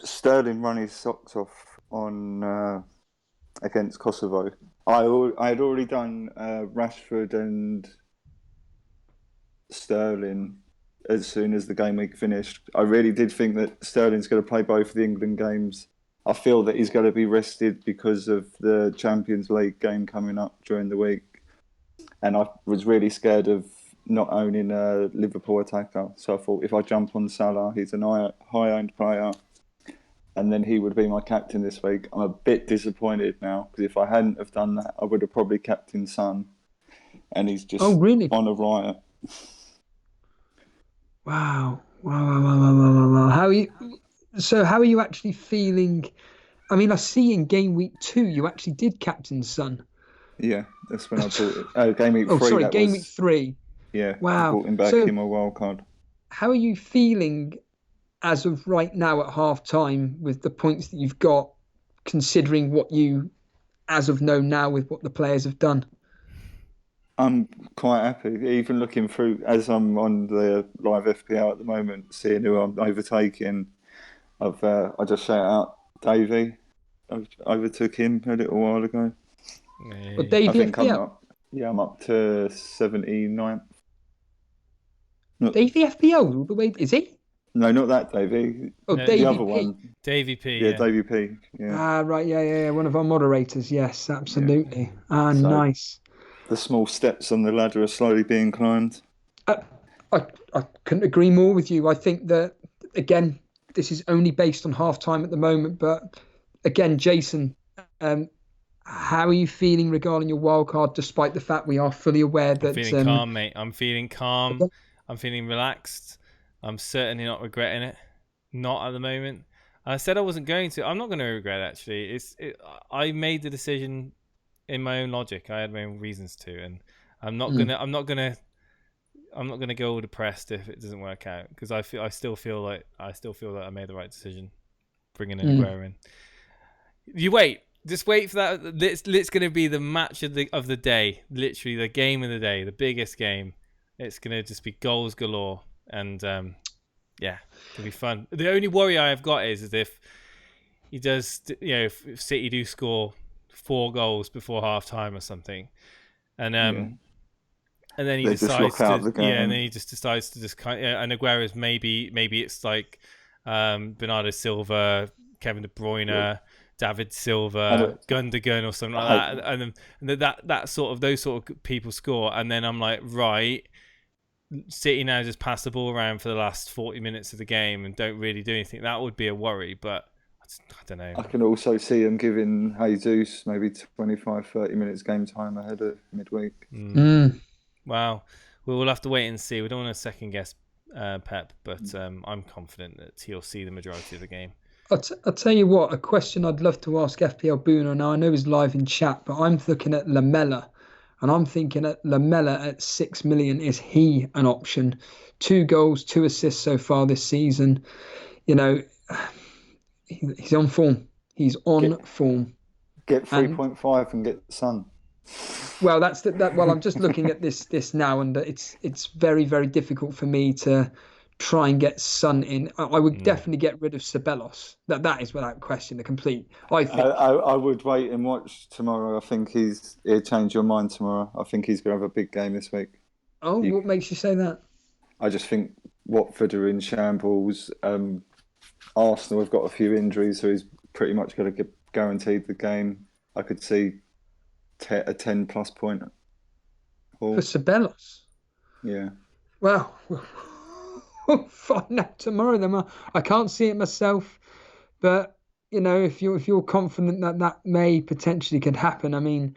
Sterling run his socks off on against Kosovo. I had already done Rashford and Sterling as soon as the game week finished. I really did think that Sterling's going to play both the England games. I feel that he's going to be rested because of the Champions League game coming up during the week. And I was really scared of not owning a Liverpool attacker. So I thought if I jump on Salah, he's an high-owned player, and then he would be my captain this week. I'm a bit disappointed now, because if I hadn't have done that, I would have probably captained Son. And he's just on a riot. Wow. How are you actually feeling? I mean, I see in game week 2 you actually did captain Son. Yeah, that's when I bought it. Oh, game week 3. Oh, sorry, game week 3. Yeah, wow. I bought him back in my wild card. How are you feeling as of right now at half time with the points that you've got, considering what you as of now with what the players have done? I'm quite happy, even looking through, as I'm on the live FPL at the moment, seeing who I'm overtaking. I just shout out Davey. I overtook him a little while ago. Well, Davey FPL? I'm up to 79th. Davey FPL all the way, is he? No, not that Davey. Oh, no, Davey the other P. one. Davey P. Yeah, Davey P. Yeah. Right, yeah. One of our moderators, yes, absolutely. Yeah. Nice. The small steps on the ladder are slowly being climbed. I couldn't agree more with you. I think that, again, this is only based on half-time at the moment. But, again, Jason, how are you feeling regarding your wild card, despite the fact we are fully aware that... I'm feeling calm, mate. I'm feeling calm. Okay. I'm feeling relaxed. I'm certainly not regretting it. Not at the moment. I said I wasn't going to. I'm not going to regret it, actually. I made the decision... in my own logic. I had my own reasons to, and I'm not gonna go all depressed if it doesn't work out, because I still feel that I made the right decision bringing in Aguero in. Just wait for that. It's going to be the match of the day, literally the game of the day, the biggest game. It's going to just be goals galore, and it'll be fun. The only worry I have got is if he does, if City do score 4 goals before half time or something, and then he decides to, and then he just decides to and Aguero's maybe it's like Bernardo Silva, Kevin De Bruyne, David Silva, Gundogan or something like that, and then those sort of people score, and then I'm like, right, City now just pass the ball around for the last 40 minutes of the game and don't really do anything. That would be a worry, but I don't know. I can also see them giving Jesus maybe 25, 30 minutes game time ahead of midweek. Wow. We'll have to wait and see. We don't want to second guess Pep, but I'm confident that he'll see the majority of the game. I'll tell you what, a question I'd love to ask FPL Bruno. Now, I know he's live in chat, but I'm looking at Lamella, and I'm thinking at Lamella at 6 million, is he an option? 2 goals, 2 assists so far this season. He's on form. He's on form. Get 3.5 and get Son. Well, well, I'm just looking at this now, and it's very, very difficult for me to try and get Son in. I would definitely get rid of Ceballos. That is without question the complete. I think I would wait and watch tomorrow. I think he'll change your mind tomorrow. I think he's going to have a big game this week. Oh, what makes you say that? I just think Watford are in shambles. Arsenal have got a few injuries, so he's pretty much going to get guaranteed the game. I could see a 10+ point haul. For Ceballos? Yeah. Well, we'll find out tomorrow then. I can't see it myself, but if you're confident that may potentially could happen. I mean,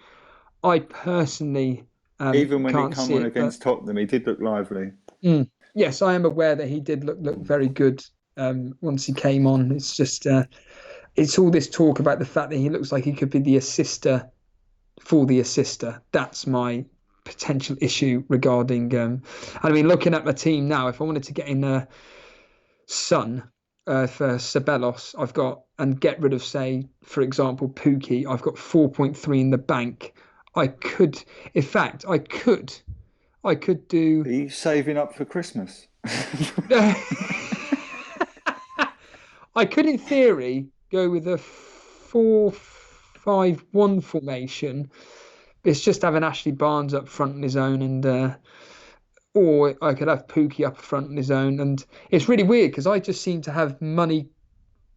I personally even when he come on against Tottenham, he did look lively. Yes, I am aware that he did look very good once he came on. It's just it's all this talk about the fact that he looks like he could be the assister for the assister. That's my potential issue regarding. I mean, looking at my team now, if I wanted to get in Son for Ceballos, I've got, and get rid of, say, for example, Pookie, I've got 4.3 in the bank. I could do. Are you saving up for Christmas? I could, in theory, go with a 4-5-1 formation. It's just having Ashley Barnes up front on his own, and or I could have Pookie up front on his own. And it's really weird because I just seem to have money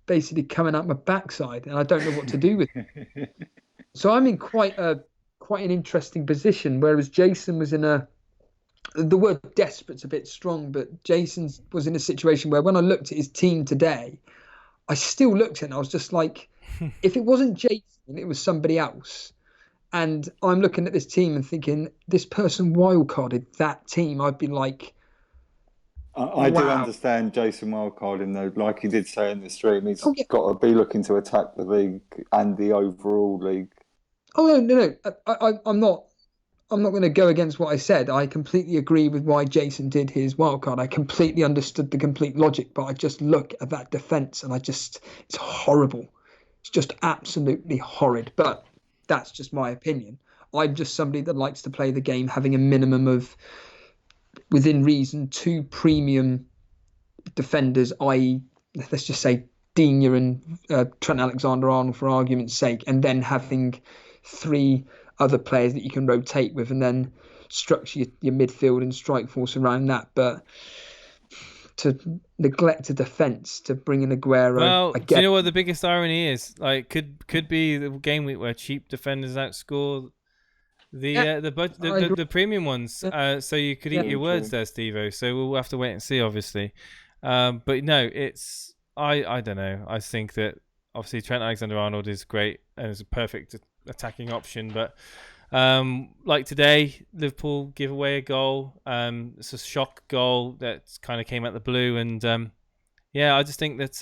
basically coming out my backside, and I don't know what to do with it. So I'm in quite an interesting position, whereas Jason was in the word desperate's a bit strong, but Jason was in a situation where when I looked at his team today, I still looked at it and I was just like, if it wasn't Jason, it was somebody else. And I'm looking at this team and thinking, this person wildcarded that team. I'd be like, I do understand Jason wildcarding, though. Like he did say in the stream, he's got to be looking to attack the league and the overall league. Oh, no. I'm not going to go against what I said. I completely agree with why Jason did his wildcard. I completely understood the complete logic, but I just look at that defence and it's horrible. It's just absolutely horrid. But that's just my opinion. I'm just somebody that likes to play the game having a minimum of, within reason, 2 premium defenders, i.e., let's just say Digne and Trent Alexander-Arnold for argument's sake, and then having 3 other players that you can rotate with, and then structure your midfield and strike force around that. But to neglect a defence to bring in Aguero, well, do you know what the biggest irony is? Like, could be the game week where cheap defenders outscore the premium ones. So you could eat your words there, Steve-O. So we'll have to wait and see, obviously. But no, it's I don't know. I think that obviously Trent Alexander-Arnold is great and is a perfect attacking option, but like today, Liverpool give away a goal. It's a shock goal that kind of came out the blue, and I just think that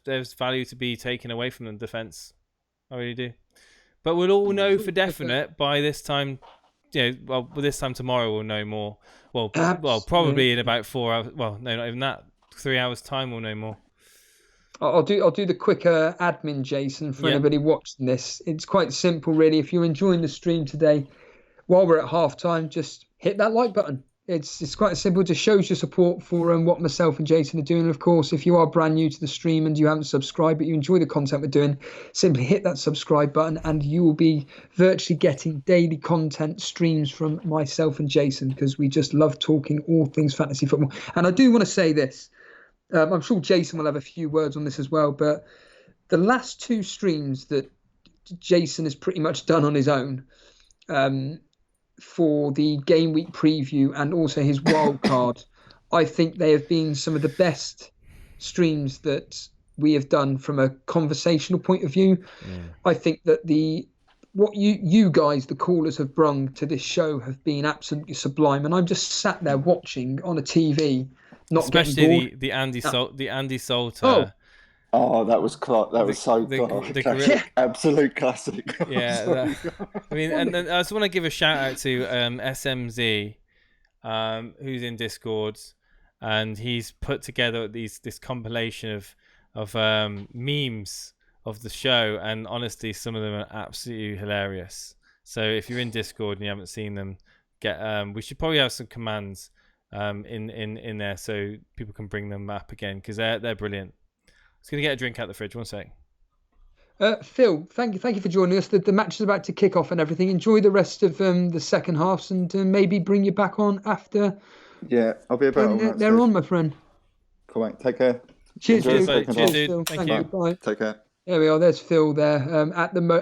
there's value to be taken away from the defence. I really do. But we'll all know for definite by this time. This time tomorrow we'll know more. Well, probably in about 4 hours. Well, no, not even that. 3 hours time we'll know more. I'll do the quicker admin, Jason, for anybody watching this. It's quite simple, really. If you're enjoying the stream today, while we're at halftime, just hit that like button. It's quite simple. It just shows your support for what myself and Jason are doing. And of course, if you are brand new to the stream and you haven't subscribed, but you enjoy the content we're doing, simply hit that subscribe button and you will be virtually getting daily content streams from myself and Jason, because we just love talking all things fantasy football. And I do want to say this. I'm sure Jason will have a few words on this as well, but the last 2 streams that Jason has pretty much done on his own, for the Gameweek Preview and also his wild card, I think they have been some of the best streams that we have done from a conversational point of view. I think that what you guys, the callers, have brung to this show have been absolutely sublime, and I'm just sat there watching on a TV. Especially the Andy Salter. Oh, that was classic. Absolute classic. Yeah, I mean, and then I just want to give a shout out to SMZ, who's in Discord, and he's put together this compilation of memes of the show, and honestly, some of them are absolutely hilarious. So if you're in Discord and you haven't seen them, we should probably have some commands in there so people can bring them up again, because they're brilliant. Just gonna get a drink out the fridge. 1 sec. Phil, thank you for joining us. The match is about to kick off and everything. Enjoy the rest of the second halves, and maybe bring you back on after. Yeah, I'll be about. They're on, my friend. Cool, mate. Take care. Cheers, Cheers, dude. Thank you. Bye. Take care. There we are. There's Phil there.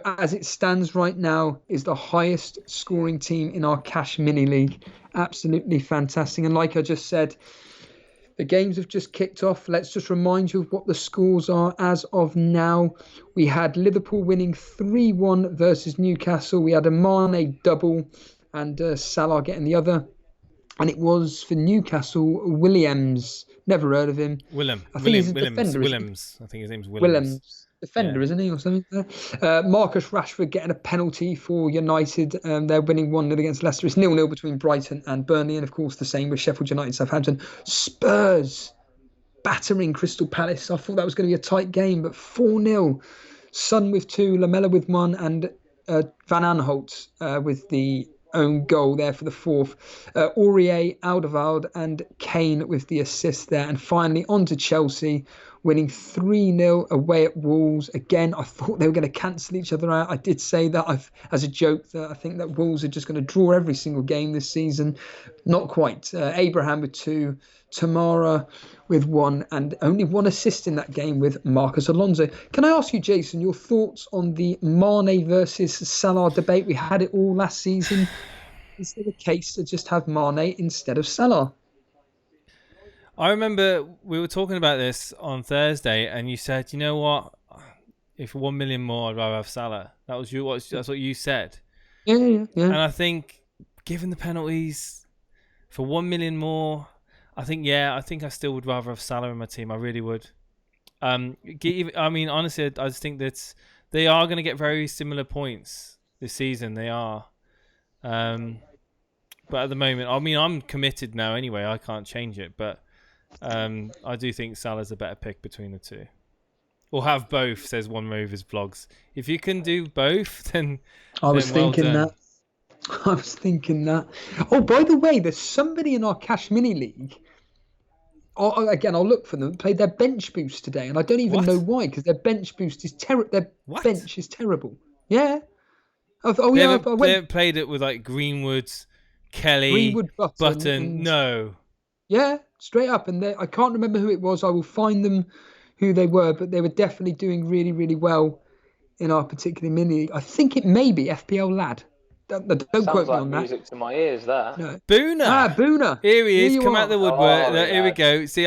As it stands right now, is the highest scoring team in our cash mini league. Absolutely fantastic. And like I just said, the games have just kicked off. Let's just remind you of what the scores are as of now. We had Liverpool winning 3-1 versus Newcastle. We had a Mane double and Salah getting the other. and it was for Newcastle, Williams. Never heard of him. I think he's a defender. Williams. I think his name's Williams. Defender, isn't he, or something? Marcus Rashford getting a penalty for United. They're winning 1-0 against Leicester. It's 0-0 between Brighton and Burnley, and of course the same with Sheffield United, Southampton. Spurs battering Crystal Palace. I thought that was going to be a tight game, but 4-0. Son with 2, Lamela with 1, and Van Aanholt with the own goal there for the 4th. Aurier, Alderweireld and Kane with the assist there. And finally on to Chelsea, winning 3-0 away at Wolves. Again, I thought they were going to cancel each other out. I did say that as a joke that I think that Wolves are just going to draw every single game this season. Not quite. Abraham with 2, Tamara with 1, and only 1 assist in that game with Marcus Alonso. Can I ask you, Jason, your thoughts on the Mane versus Salah debate? We had it all last season. Is there a case to just have Mane instead of Salah? I remember we were talking about this on Thursday, and you said, you know what? If 1 million more, I'd rather have Salah. That's what you said. Yeah. And I think, given the penalties, for 1 million more, I think I still would rather have Salah in my team. I really would. I mean, honestly, I just think that they are going to get very similar points this season. They are. But at the moment, I mean, I'm committed now anyway. I can't change it. But I do think Salah's a better pick between the two. Or have both, says one of his vlogs. If you can do both, then I was thinking that. Oh, by the way, there's somebody in our Cash Mini League. Again, I'll look for them. Played their bench boost today, and I don't even know why, because their bench boost is terrible. Their bench is terrible. Yeah. They played it with like Greenwood, Kelly, Button. No. Yeah, straight up, and I can't remember who it was. I will find them, who they were, but they were definitely doing really, really well in our particular mini league. I think it may be FPL Lad. Don't quote me on that. Music to my ears, that. No. Boona. Boona. Here he is. Come out the woodwork. Oh, Here we go. See,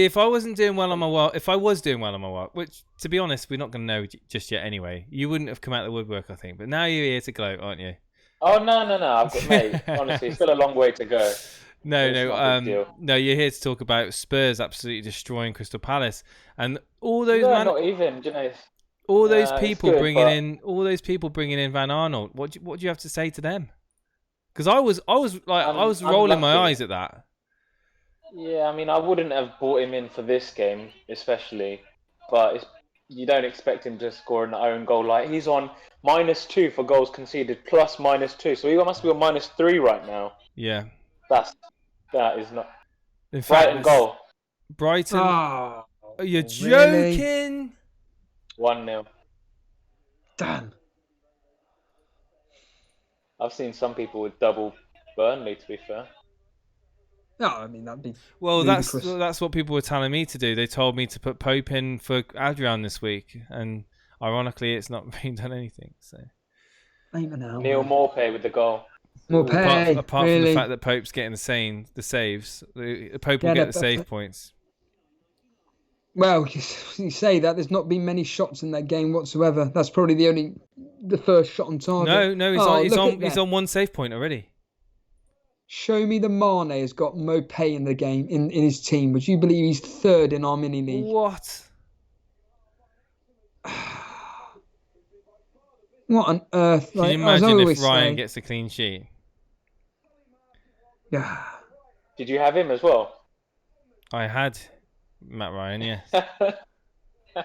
if I wasn't doing well on my work, if I was doing well on my work, which to be honest, we're not going to know just yet anyway. You wouldn't have come out the woodwork, I think. But now you're here to gloat, aren't you? Oh no! I've got mate. Honestly, it's still a long way to go. No. You're here to talk about Spurs absolutely destroying Crystal Palace and all those. Not even. You know. All those people bringing in Van Aanholt. What do you have to say to them? Because I was rolling my eyes at that. Yeah, I mean, I wouldn't have brought him in for this game, especially. But you don't expect him to score an own goal. Like he's on -2 for goals conceded, plus -2. So he must be on -3 right now. Yeah. That is not. In fact, Brighton goal. Brighton. Oh, you're joking. 1-0. Damn. I've seen some people with double Burnley, to be fair. No, I mean, that'd be that's what people were telling me to do. They told me to put Pope in for Adrian this week, and ironically, it's not been done anything. So Neil Maupay with the goal. Apart from the fact that Pope's getting the saves, the Pope will get the save points. Well, you say that there's not been many shots in that game whatsoever. That's probably the first shot on target. No, he's on 1 save point already. Show me the Mane has got Maupay in the game in his team. Would you believe he's 3rd in our mini league? What? What on earth? Can you imagine if Ryan gets a clean sheet? Yeah. Did you have him as well? I had Matt Ryan, yes.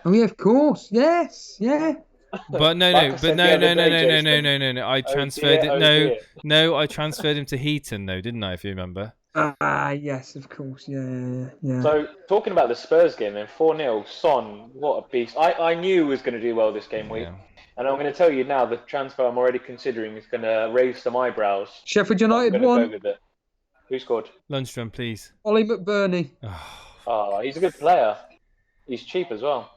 Oh yeah, of course. Yes, yeah. But no. I transferred it. No, I transferred him to Heaton though, didn't I? If you remember. Yes, of course. Yeah. So talking about the Spurs game, then 4-0. Son, what a beast! I knew he was going to do well this game week, and I'm going to tell you now the transfer I'm already considering is going to raise some eyebrows. Sheffield United won. Go with it. Who scored? Lundstrom, please. Ollie McBurney. Oh, he's a good player. He's cheap as well.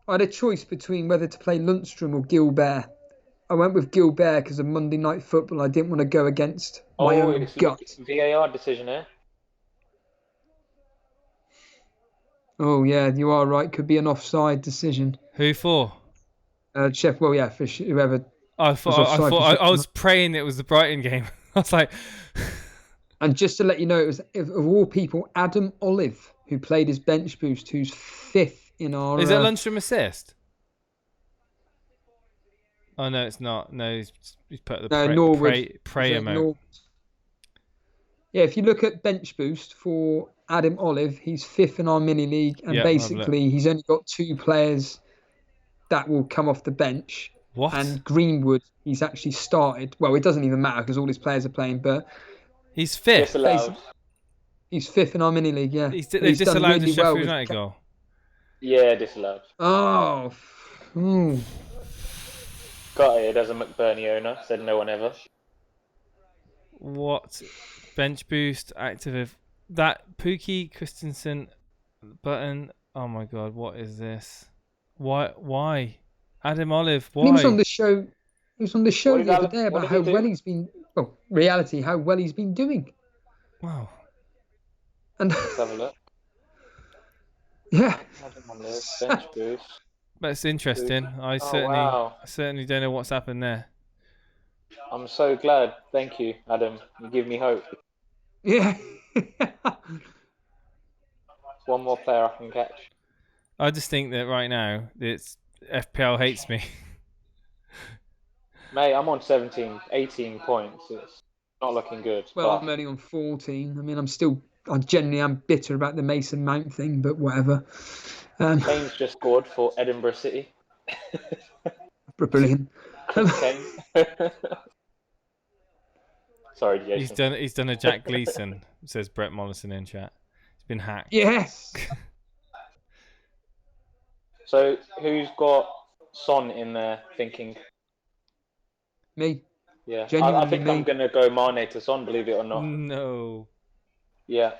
I had a choice between whether to play Lundstrom or Gilbert. I went with Gilbert because of Monday Night Football. I didn't want to go against my own gut. VAR decision here. Oh, yeah, you are right. Could be an offside decision. Who for? For whoever I offside for I was praying it was the Brighton game. I was like, And just to let you know, it was of all people, Adam Olive, who played his bench boost, who's 5th in our. is it Lundstrom assist? Oh no, it's not. No, he's put the Norwich. pray emote. Yeah, if you look at bench boost for Adam Olive, he's 5th in our mini league, and basically he's only got 2 players that will come off the bench. What? And Greenwood, he's actually started. Well, it doesn't even matter because all his players are playing, but he's 5th. Disallowed. He's 5th in our mini league. Yeah, He's disallowed the Sheffield United goal. Yeah, disallowed. Oh. Got it as a McBurney owner. Said no one ever. What? Bench boost, active. That Pookie Christensen button. Oh my god, what is this? Why? Adam Olive, why? He was on the show. He was on the show the other day what about how well he's been. Well, reality, how well he's been doing. Wow. And Let's have a look. yeah. Adam Olive, bench boost. That's interesting. I certainly don't know what's happened there. I'm so glad. Thank you, Adam. You give me hope. Yeah. One more player I can catch. I just think that right now it's FPL hates me. Mate, I'm on 18 points. It's not looking good. Well, I'm only on 14. I mean, I genuinely am bitter about the Mason Mount thing, but whatever. Kane's just scored for Edinburgh City. Brilliant. Kane. Sorry, Jason. He's done a Jack Gleason, says Brett Mollison in chat. He's been hacked. Yes. So, who's got Son in there thinking? Me. Yeah. Genuinely I think me. I'm going to go Mane to Son, believe it or not. No. Yeah.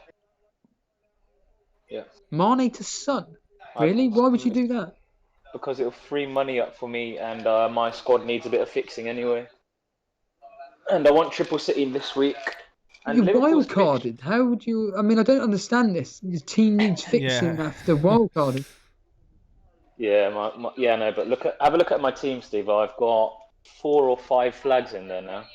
Yeah. Mane to Son. Really? Why would you do that? Because it'll free money up for me, and my squad needs a bit of fixing anyway. And I want Triple City this week. And You're wild carded. How would you? I mean, I don't understand this. Your team needs fixing after wild carded. Yeah, no, but have a look at my team, Steve. I've got 4 or 5 flags in there now.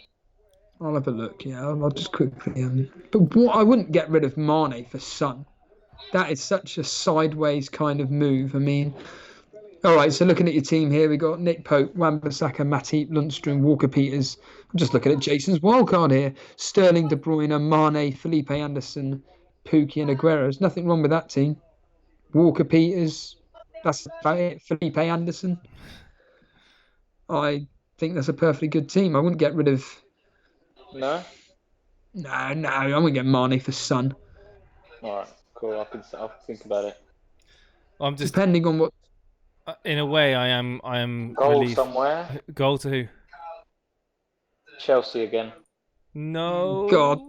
I'll have a look. Yeah, I'll just quickly. But what? I wouldn't get rid of Mane for Son. That is such a sideways kind of move. I mean, all right. So looking at your team here, we got Nick Pope, Wan-Bissaka, Matip, Lundstrom, Walker-Peters. I'm just looking at Jason's wildcard here. Sterling, De Bruyne, Mane, Felipe Anderson, Pookie and Aguero. There's nothing wrong with that team. Walker-Peters, that's about it. Felipe Anderson. I think that's a perfectly good team. I wouldn't get rid of... No? No, I wouldn't get Mane for Son. All right, cool. I'll think about it. I'm just... Depending on what... In a way, I am Goal relieved. somewhere. Goal to who? Chelsea again. No. God.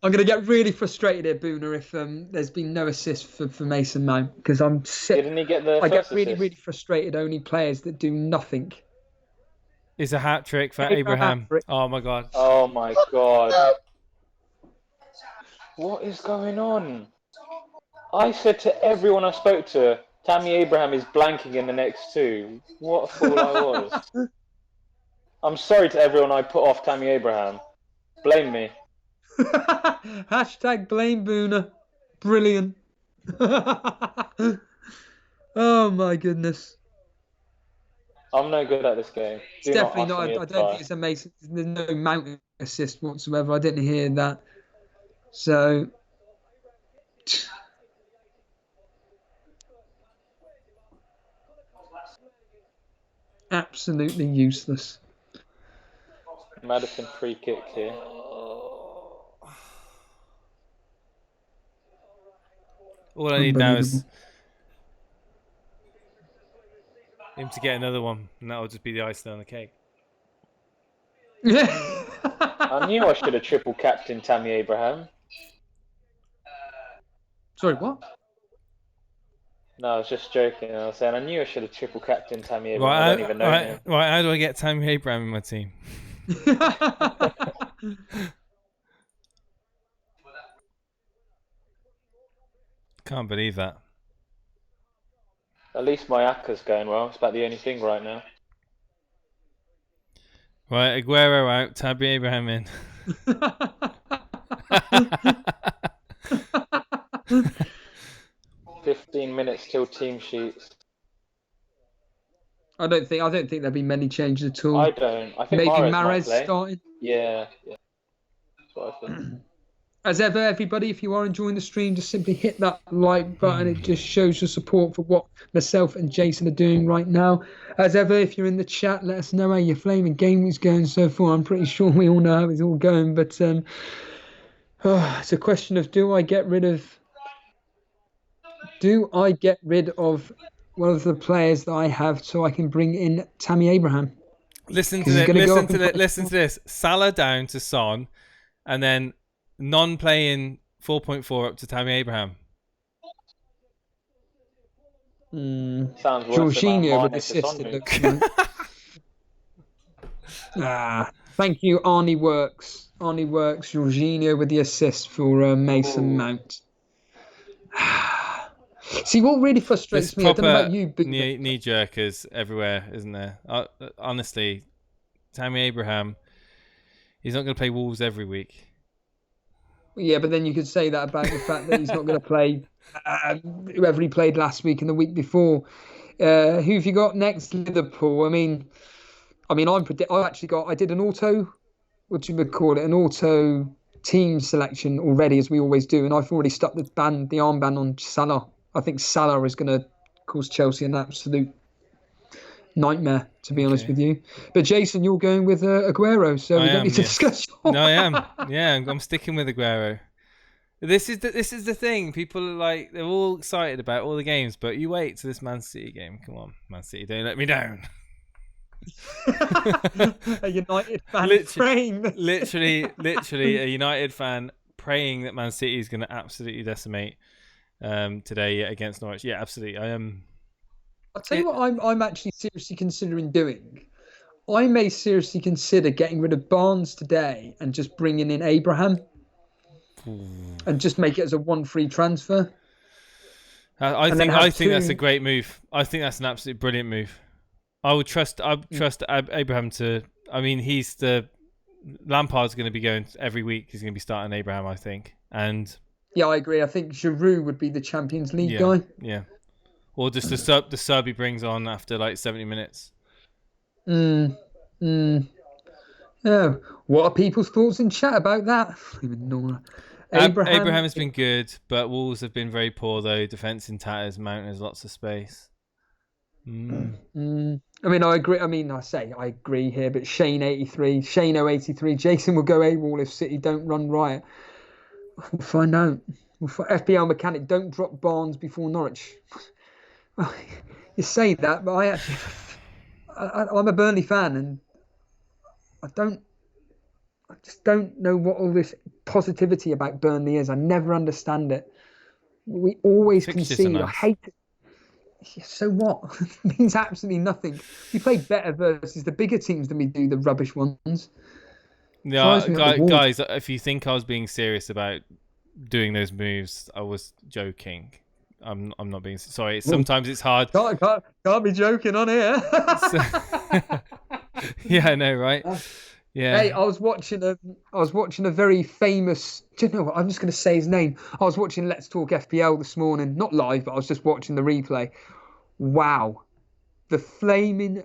I'm going to get really frustrated here, Boona, if there's been no assist for Mason Mount, because I'm sick. Didn't he get the I get first really, assist? really frustrated owning players that do nothing. It's a hat trick for Abraham. Oh my god. Oh my god. What is going on? I said to everyone I spoke to, Tammy Abraham is blanking in the next 2. What a fool I was. I'm sorry to everyone I put off Tammy Abraham. Blame me. Hashtag blame Boona. Brilliant. Oh my goodness. I'm no good at this game. It's definitely not. I don't think it's a Mason. There's no Mount assist whatsoever. I didn't hear that. So. Absolutely useless. Madison free kick here. All I need now is him to get another one, and that'll just be the icing on the cake. I knew I should have triple captained Tammy Abraham. Sorry, what? No, I was just joking. I was saying I knew I should have triple captained Tammy Abraham. I don't even know him. Right, how do I get Tammy Abraham in my team? Can't believe that. At least my Aka's going well. It's about the only thing right now. Right, Aguero out, Tabby Abraham in. 15 minutes till team sheets. I don't think there'll be many changes at all. I don't. I think Maybe Mahrez might Mahrez play. starting. Yeah. That's what I think. As ever, everybody, if you are enjoying the stream, just simply hit that like button. It just shows your support for what myself and Jason are doing right now. As ever, if you're in the chat, let us know how your flaming game is going so far. I'm pretty sure we all know how it's all going, but it's a question of do I get rid of one of the players that I have so I can bring in Tammy Abraham? Listen to this. Salah down to Son, and then non-playing 4.4 up to Tammy Abraham. Sounds worse. Jorginho with assist, it looks like. Thank you, Arnie Works. Jorginho with the assist for Mason Mount. See, what really frustrates me, I don't know about you, but knee-jerkers everywhere, isn't there? Honestly, Tammy Abraham, he's not going to play Wolves every week. Yeah, but then you could say that about the fact that he's not going to play whoever he played last week and the week before. Who have you got next? Liverpool. I mean, I did an auto, an auto team selection already, as we always do, and I've already stuck the armband on Salah. I think Salah is going to cause Chelsea an absolute nightmare, to be honest with you. But Jason, you're going with Aguero, so we don't need to discuss. No, I am. Yeah, I'm sticking with Aguero. This is the thing. People are like, they're all excited about all the games, but you wait to this Man City game. Come on, Man City, don't let me down. A United fan praying. Literally a United fan praying that Man City is going to absolutely decimate today against Norwich. Yeah, absolutely. I am. I'll tell you what I'm actually seriously considering doing. I may seriously consider getting rid of Barnes today and just bringing in Abraham and just make it as a 1-free transfer. I think that's a great move. I think that's an absolutely brilliant move. I trust Abraham to. I mean, Lampard's going to be going every week. He's going to be starting Abraham, I think. And yeah, I agree. I think Giroud would be the Champions League guy. Yeah. Or just the sub he brings on after like 70 minutes. Oh, what are people's thoughts in chat about that? Abraham has been good, but Wolves have been very poor though. Defense in tatters, Mount has lots of space. I mean, I agree. I agree here, but Shane83, Jason will go AWOL if City don't run riot. We'll find out. FPL mechanic, don't drop Barnes before Norwich. Well, you say that, but I'm a Burnley fan, and I just don't know what all this positivity about Burnley is. I never understand it. We always concede. I hate it. So what? It means absolutely nothing. We play better versus the bigger teams than we do the rubbish ones. Yeah, guys, if you think I was being serious about doing those moves, I was joking. I'm not being sorry. Sometimes it's hard. Can't be joking on here. Yeah, I know, right? Yeah. Hey, I was watching a very famous. Do you know what? I'm just going to say his name. I was watching Let's Talk FPL this morning, not live, but I was just watching the replay. Wow, the flaming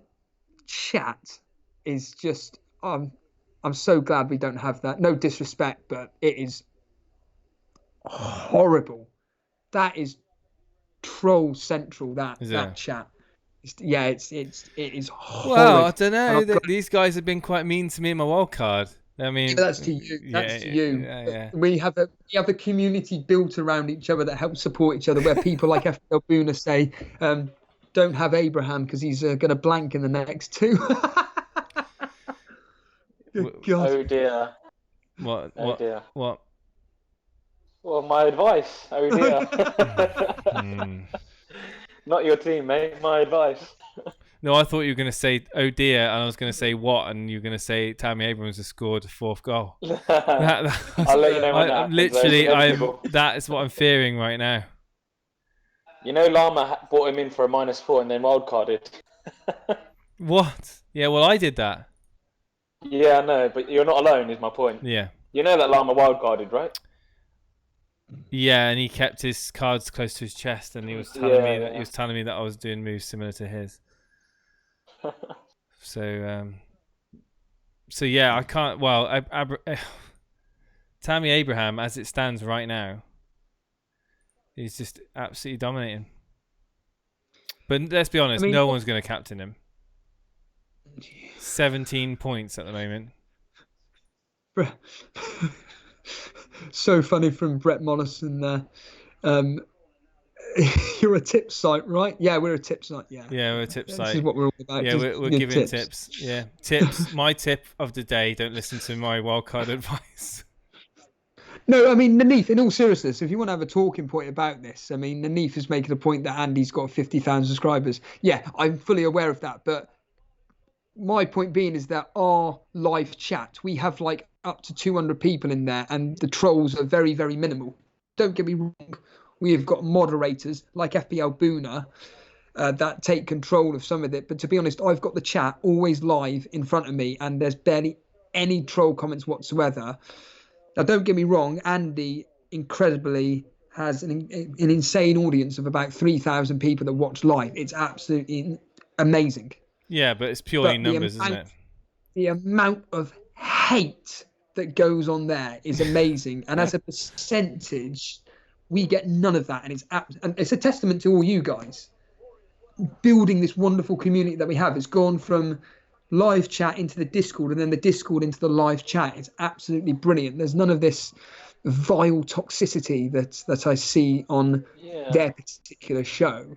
chat is just. I'm so glad we don't have that. No disrespect, but it is horrible. That is troll central. That chat. It is horrible. Well, I don't know. These guys have been quite mean to me in my wild card. I mean, that's to you. That's to you. Yeah. We have a community built around each other that helps support each other. Where people like FPL Boona say, "Don't have Abraham because he's going to blank in the next two." God. Oh dear. What? Dear. What? Well, my advice. Oh dear. Not your team, mate. My advice. No, I thought you were going to say, oh dear, and I was going to say what, and you were going to say Tammy Abrahams has scored a 4th goal. I'll let you know when that happens. Literally, that is what I'm fearing right now. You know, Lama brought him in for a -4 and then wildcarded. What? Yeah, well, I did that. Yeah, I know, but you're not alone. Is my point. Yeah. You know that Lama wildcarded, right? Yeah, and he kept his cards close to his chest, and he was telling me that I was doing moves similar to his. So yeah, I can't. Well, Tammy Abraham, as it stands right now, he's just absolutely dominating. But let's be honest, no one's going to captain him. 17 points at the moment. So funny from Brett Mollison there. You're a tip site, right? Yeah, we're a tip site. Yeah, we're a tip site. This is what we're all about. Yeah, we're giving tips. Yeah, tips. My tip of the day: don't listen to my wildcard advice. No, I mean, Nanith, in all seriousness, if you want to have a talking point about this, I mean, Nanith is making a point that Andy's got 50,000 subscribers. Yeah, I'm fully aware of that. But my point being is that our live chat, we have like up to 200 people in there, and the trolls are very, very minimal. Don't get me wrong. We have got moderators like FPL Boona that take control of some of it. But to be honest, I've got the chat always live in front of me, and there's barely any troll comments whatsoever. Now, don't get me wrong, Andy incredibly has an insane audience of about 3,000 people that watch live. It's absolutely amazing. Yeah, but it's purely numbers, isn't it? The amount of hate that goes on there is amazing. And as a percentage, we get none of that. And it's a testament to all you guys building this wonderful community that we have. It's gone from live chat into the Discord, and then the Discord into the live chat. It's absolutely brilliant. There's none of this vile toxicity that I see on their particular show,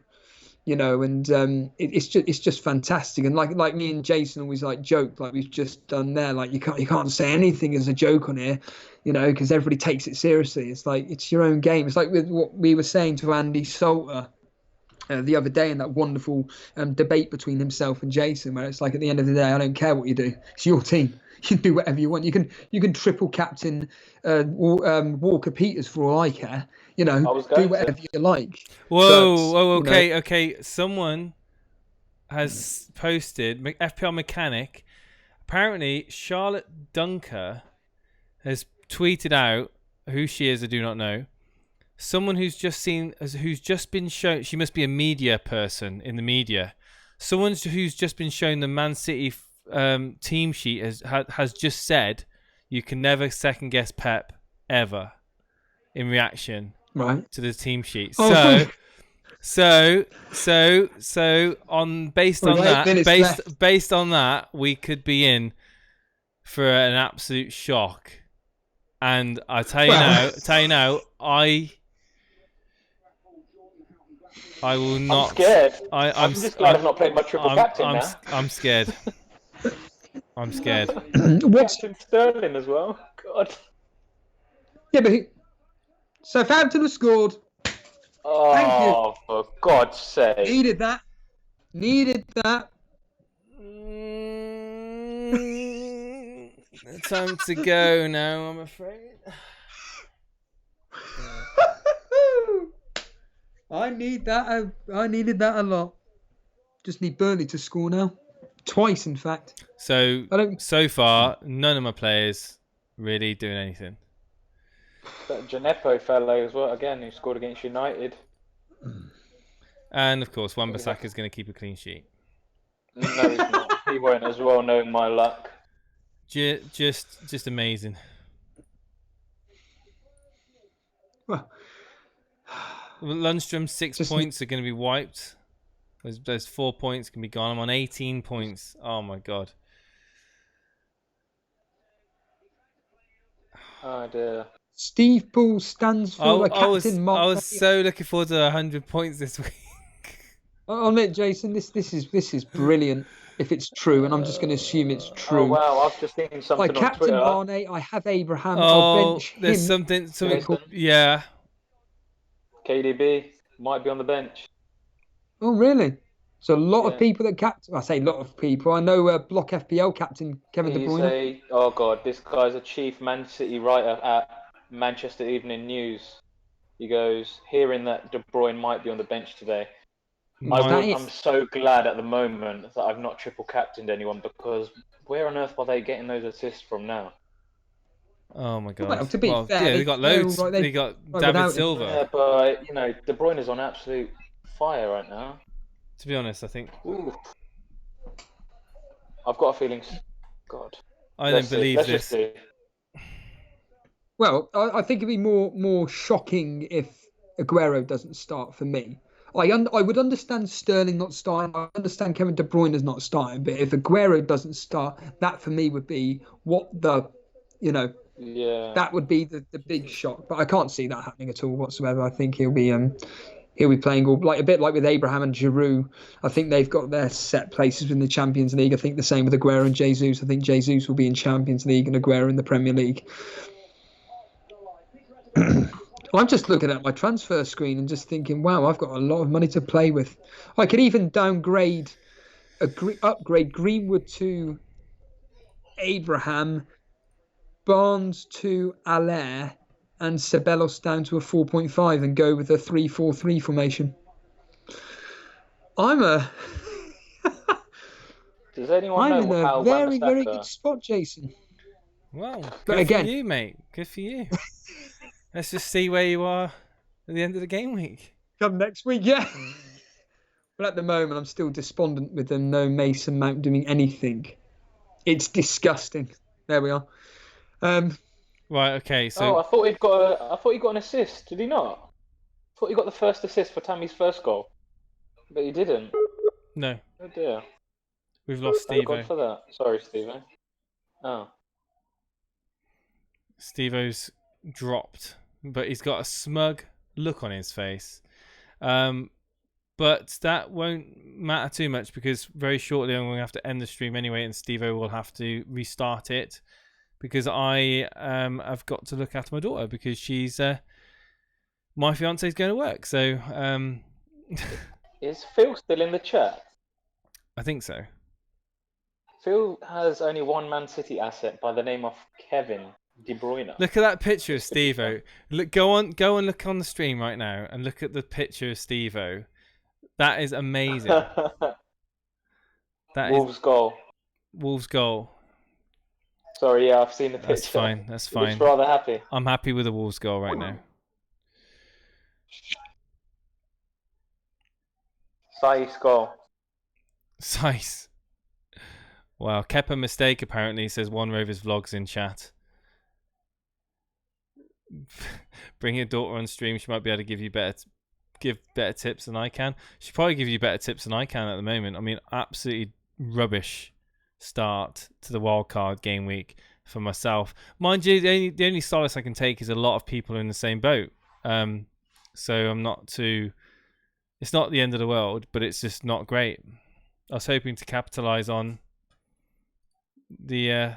you know. And it's just fantastic. And like me and Jason always like joke, like we've just done there, like you can't say anything as a joke on here, you know, because everybody takes it seriously. It's like it's your own game. It's like with what we were saying to Andy Salter the other day in that wonderful debate between himself and Jason, where it's like, at the end of the day, I don't care what you do. It's your team. You can do whatever you want. You can triple captain Walker Peters for all I care. You know, do whatever you like. Okay. Someone has posted FPL Mechanic. Apparently, Charlotte Dunker has tweeted out who she is. I do not know. Someone who's just been shown. She must be a media person in the media. Someone who's just been shown the Man City team sheet has just said you can never second guess Pep ever in reaction to the team sheet. So based on that, we could be in for an absolute shock. And I tell you now, I will not. I'm scared. I'm just glad I've not played my triple captain now. I'm scared. I'm scared. Captain Sterling as well. God. Yeah, but Southampton has scored. Oh, thank you. For God's sake. Needed that. Time to go now, I'm afraid. I needed that a lot. Just need Burnley to score now. Twice, in fact. So far, none of my players really doing anything. That Gineppo fellow as well, again, who scored against United. And, of course, Wan-Bissaka is going to keep a clean sheet. No, he's not. He won't as well, knowing my luck. Just amazing. Well, Lundstrom's 6 points are going to be wiped. Those 4 points can be gone. I'm on 18 points. Oh my god. Oh dear. Steve Paul stands for captain. I was so looking forward to 100 points this week. I'll admit, Jason, this is brilliant. If it's true, and I'm just going to assume it's true. Oh wow, I've just seen something like on Captain Twitter. Barney, I have Abraham. I'll bench him. There's something. Yeah. KDB might be on the bench. Oh really? So a lot of people that captain. I say a lot of people. I know Block FPL captain Kevin De Bruyne. Oh god, this guy's a chief Man City writer at Manchester Evening News. He goes, hearing that De Bruyne might be on the bench today. I'm so glad at the moment that I've not triple captained anyone, because where on earth are they getting those assists from now? Oh my god. Well, to be fair, they got loads. right, They got right, David without him. Silva. Yeah, but De Bruyne is on absolute fire right now. To be honest, I think Ooh. I've got a feeling. God, I don't believe Let's this. just see. Well, I think it'd be more shocking if Aguero doesn't start for me. I would understand Sterling not starting. I understand Kevin De Bruyne is not starting, but if Aguero doesn't start, that for me would be Yeah. that would be the big shock. But I can't see that happening at all whatsoever. I think he'll be playing a bit like with Abraham and Giroud. I think they've got their set places in the Champions League. I think the same with Aguero and Jesus. I think Jesus will be in Champions League and Aguero in the Premier League. I'm just looking at my transfer screen and just thinking, wow, I've got a lot of money to play with. I could even upgrade Greenwood to Abraham, Barnes to Allaire, and Ceballos down to a 4.5 and go with a 3-4-3 formation. Does anyone know how I'm in a very, very good spot, Jason. Well, good for you, mate. Good for you. Let's just see where you are at the end of the game week. Come next week, yeah. But at the moment, I'm still despondent with them. No Mason Mount doing anything. It's disgusting. There we are. Right. Okay. So. I thought he got an assist. Did he not? I thought he got the first assist for Tammy's first goal, but he didn't. No. Oh dear. We've lost Thank Steve-O. God for that. Sorry, Steve-O. Oh. Steve-O's dropped, but he's got a smug look on his face. But that won't matter too much, because very shortly I'm going to have to end the stream anyway, and Steve-O will have to restart it, because I have got to look after my daughter, because she's my fiance's going to work. So Is Phil still in the chat? I think so. Phil has only one Man City asset by the name of Kevin De Bruyne. Look at that picture of Steve-O. Look, go on, look on the stream right now, and look at the picture of Steve-O. That is amazing. Wolves goal. Wolves goal. Sorry, yeah, I've seen the picture. That's fine. That's fine. Looks rather happy. I'm happy with the Wolves goal right now. Sai's goal. Size. Wow, Kepa mistake apparently, says One Rovers Vlogs in chat. Bring your daughter on stream. She might be able to give better tips than I can. She'll probably give you better tips than I can at the moment. I mean, absolutely rubbish start to the wildcard game week for myself. Mind you, the only solace I can take is a lot of people are in the same boat. So I'm not too... It's not the end of the world, but it's just not great. I was hoping to capitalise on the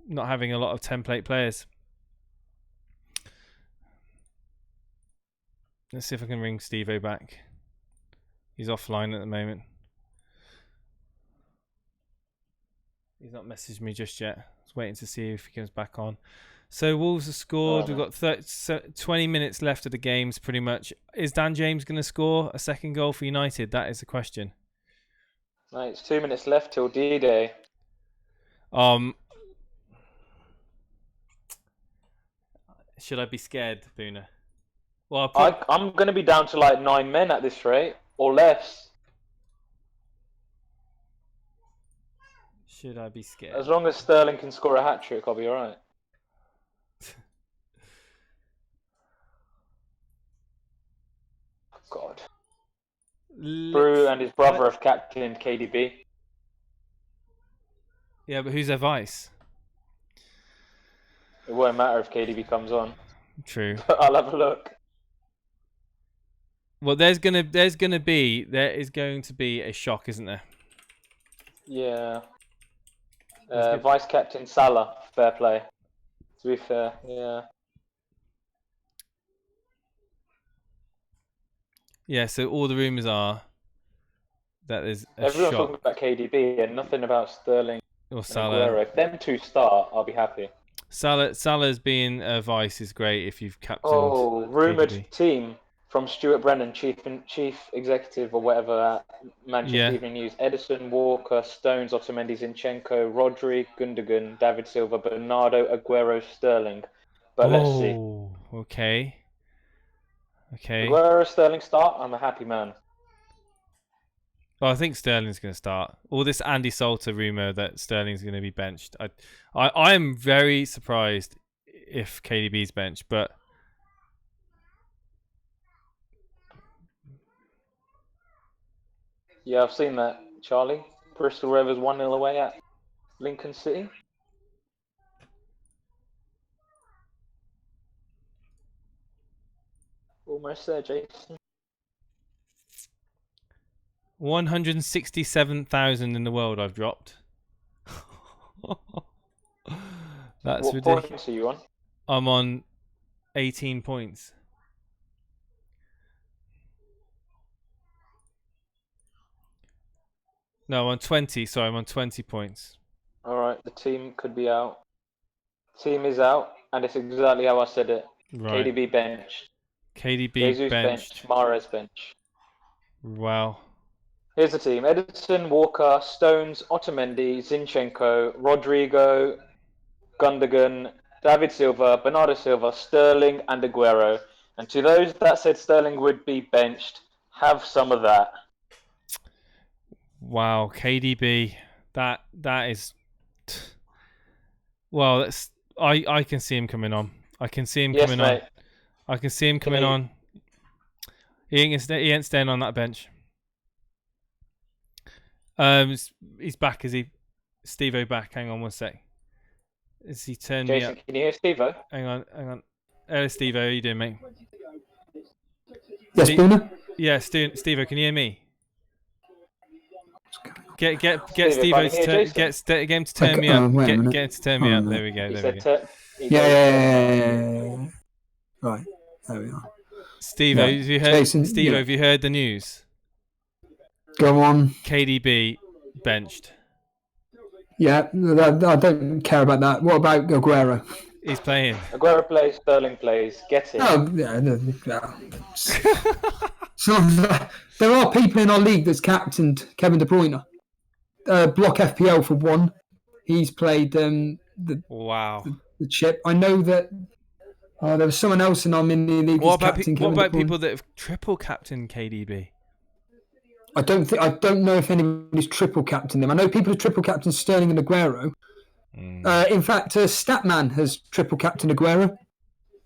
not having a lot of template players. Let's see if I can ring Steve-O back. He's offline at the moment. He's not messaged me just yet. I was waiting to see if he comes back on. So Wolves have scored. We've got 20 minutes left of the games pretty much. Is Dan James going to score a second goal for United? That is the question. No, it's 2 minutes left till D-Day. Should I be scared, Boona? Well, I'm going to be down to like 9 men at this rate, or less. Should I be scared? As long as Sterling can score a hat-trick, I'll be alright. God. Brew and his brother have captained KDB. Yeah, but who's their vice? It won't matter if KDB comes on. True. I'll have a look. Well, there is going to be a shock, isn't there? Yeah. Vice captain Salah, fair play. To be fair, yeah. Yeah, so all the rumours are that there's a Everyone's shock. talking about KDB and nothing about Sterling Or and Salah. Aguero. If them two start, I'll be happy. Salah's being a vice is great if you've captained. Oh, rumoured KDB. team from Stuart Brennan, chief executive or whatever at Manchester Evening News. Edison, Walker, Stones, Otamendi, Zinchenko, Rodri, Gundogan, David Silva, Bernardo, Aguero, Sterling. But let's see. Okay. Aguero, Sterling start. I'm a happy man. Well, I think Sterling's going to start. All this Andy Salter rumour that Sterling's going to be benched. I am very surprised if KDB's benched, but yeah, I've seen that, Charlie. Bristol Rovers 1-0 away at Lincoln City. Almost there, Jason. 167,000 in the world I've dropped. That's what ridiculous. points are you on? I'm on 18 points. No, I'm on 20. Sorry, I'm on 20 points. All right, the team could be out. Team is out, and it's exactly how I said it. Right. KDB benched. KDB Jesus benched. Mahrez bench. Wow. Here's the team. Edison, Walker, Stones, Otamendi, Zinchenko, Rodrigo, Gundogan, David Silva, Bernardo Silva, Sterling, and Aguero. And to those that said Sterling would be benched, have some of that. Wow, KDB. That is. Well, that's. I can see him coming on. I can see him coming on. I can see him coming on. He ain't staying on that bench. He's back. Is he? Steve-O back. Hang on one sec. Is he turned me up? Can you hear Steve-O? Hang on. Hello, Steve-O. How you doing, mate? Yes, Booner? Yeah, Steve-O, can you hear me? Get Steve-O get him to turn me up. Get him to turn me up. There we go. Yeah. Right, there we are. Steve-O, have you heard? Jason, Steve-O, have you heard the news? Go on. KDB benched. Yeah, I don't care about that. What about Aguero? He's playing. Aguero plays, Sterling plays. Get him. Oh, yeah. So, there are people in our league that's captained Kevin De Bruyne. Block FPL for one. He's played the chip. I know that there was someone else in our mini league. What about people that have triple captained KDB? I don't know if anybody's triple captained them. I know people have triple captained Sterling and Aguero. In fact, Statman has triple captained Aguero.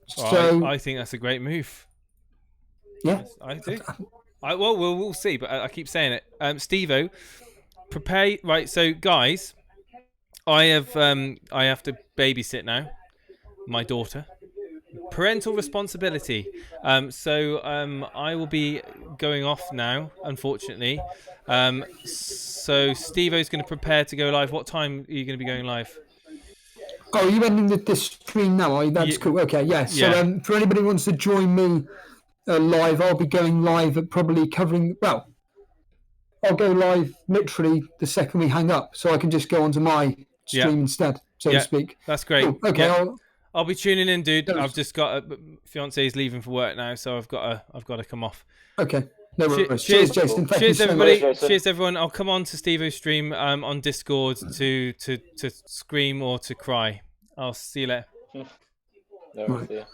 So I think that's a great move. Yeah, yes, I do. We'll see, but I keep saying it. Steve-O, prepare. Right, so guys, I have to babysit now. My daughter. Parental responsibility. So I will be going off now, unfortunately. So Steve-O's going to prepare to go live. What time are you going to be going live? Oh, are you ending this stream now? Are you? That's cool. Okay, yeah. So for anybody who wants to join me live, I'll be going live at probably covering. Well, I'll go live literally the second we hang up, so I can just go onto my stream instead, so to speak. That's great. Cool. Okay. Yeah. I'll be tuning in, dude. I've just got fiance's leaving for work now, so I've got to come off. Okay. No worries. Cheers, Jason. Cheers, everybody. Cheers, everyone. I'll come on to Steve-O's stream on Discord to scream or to cry. I'll see you later. No worries.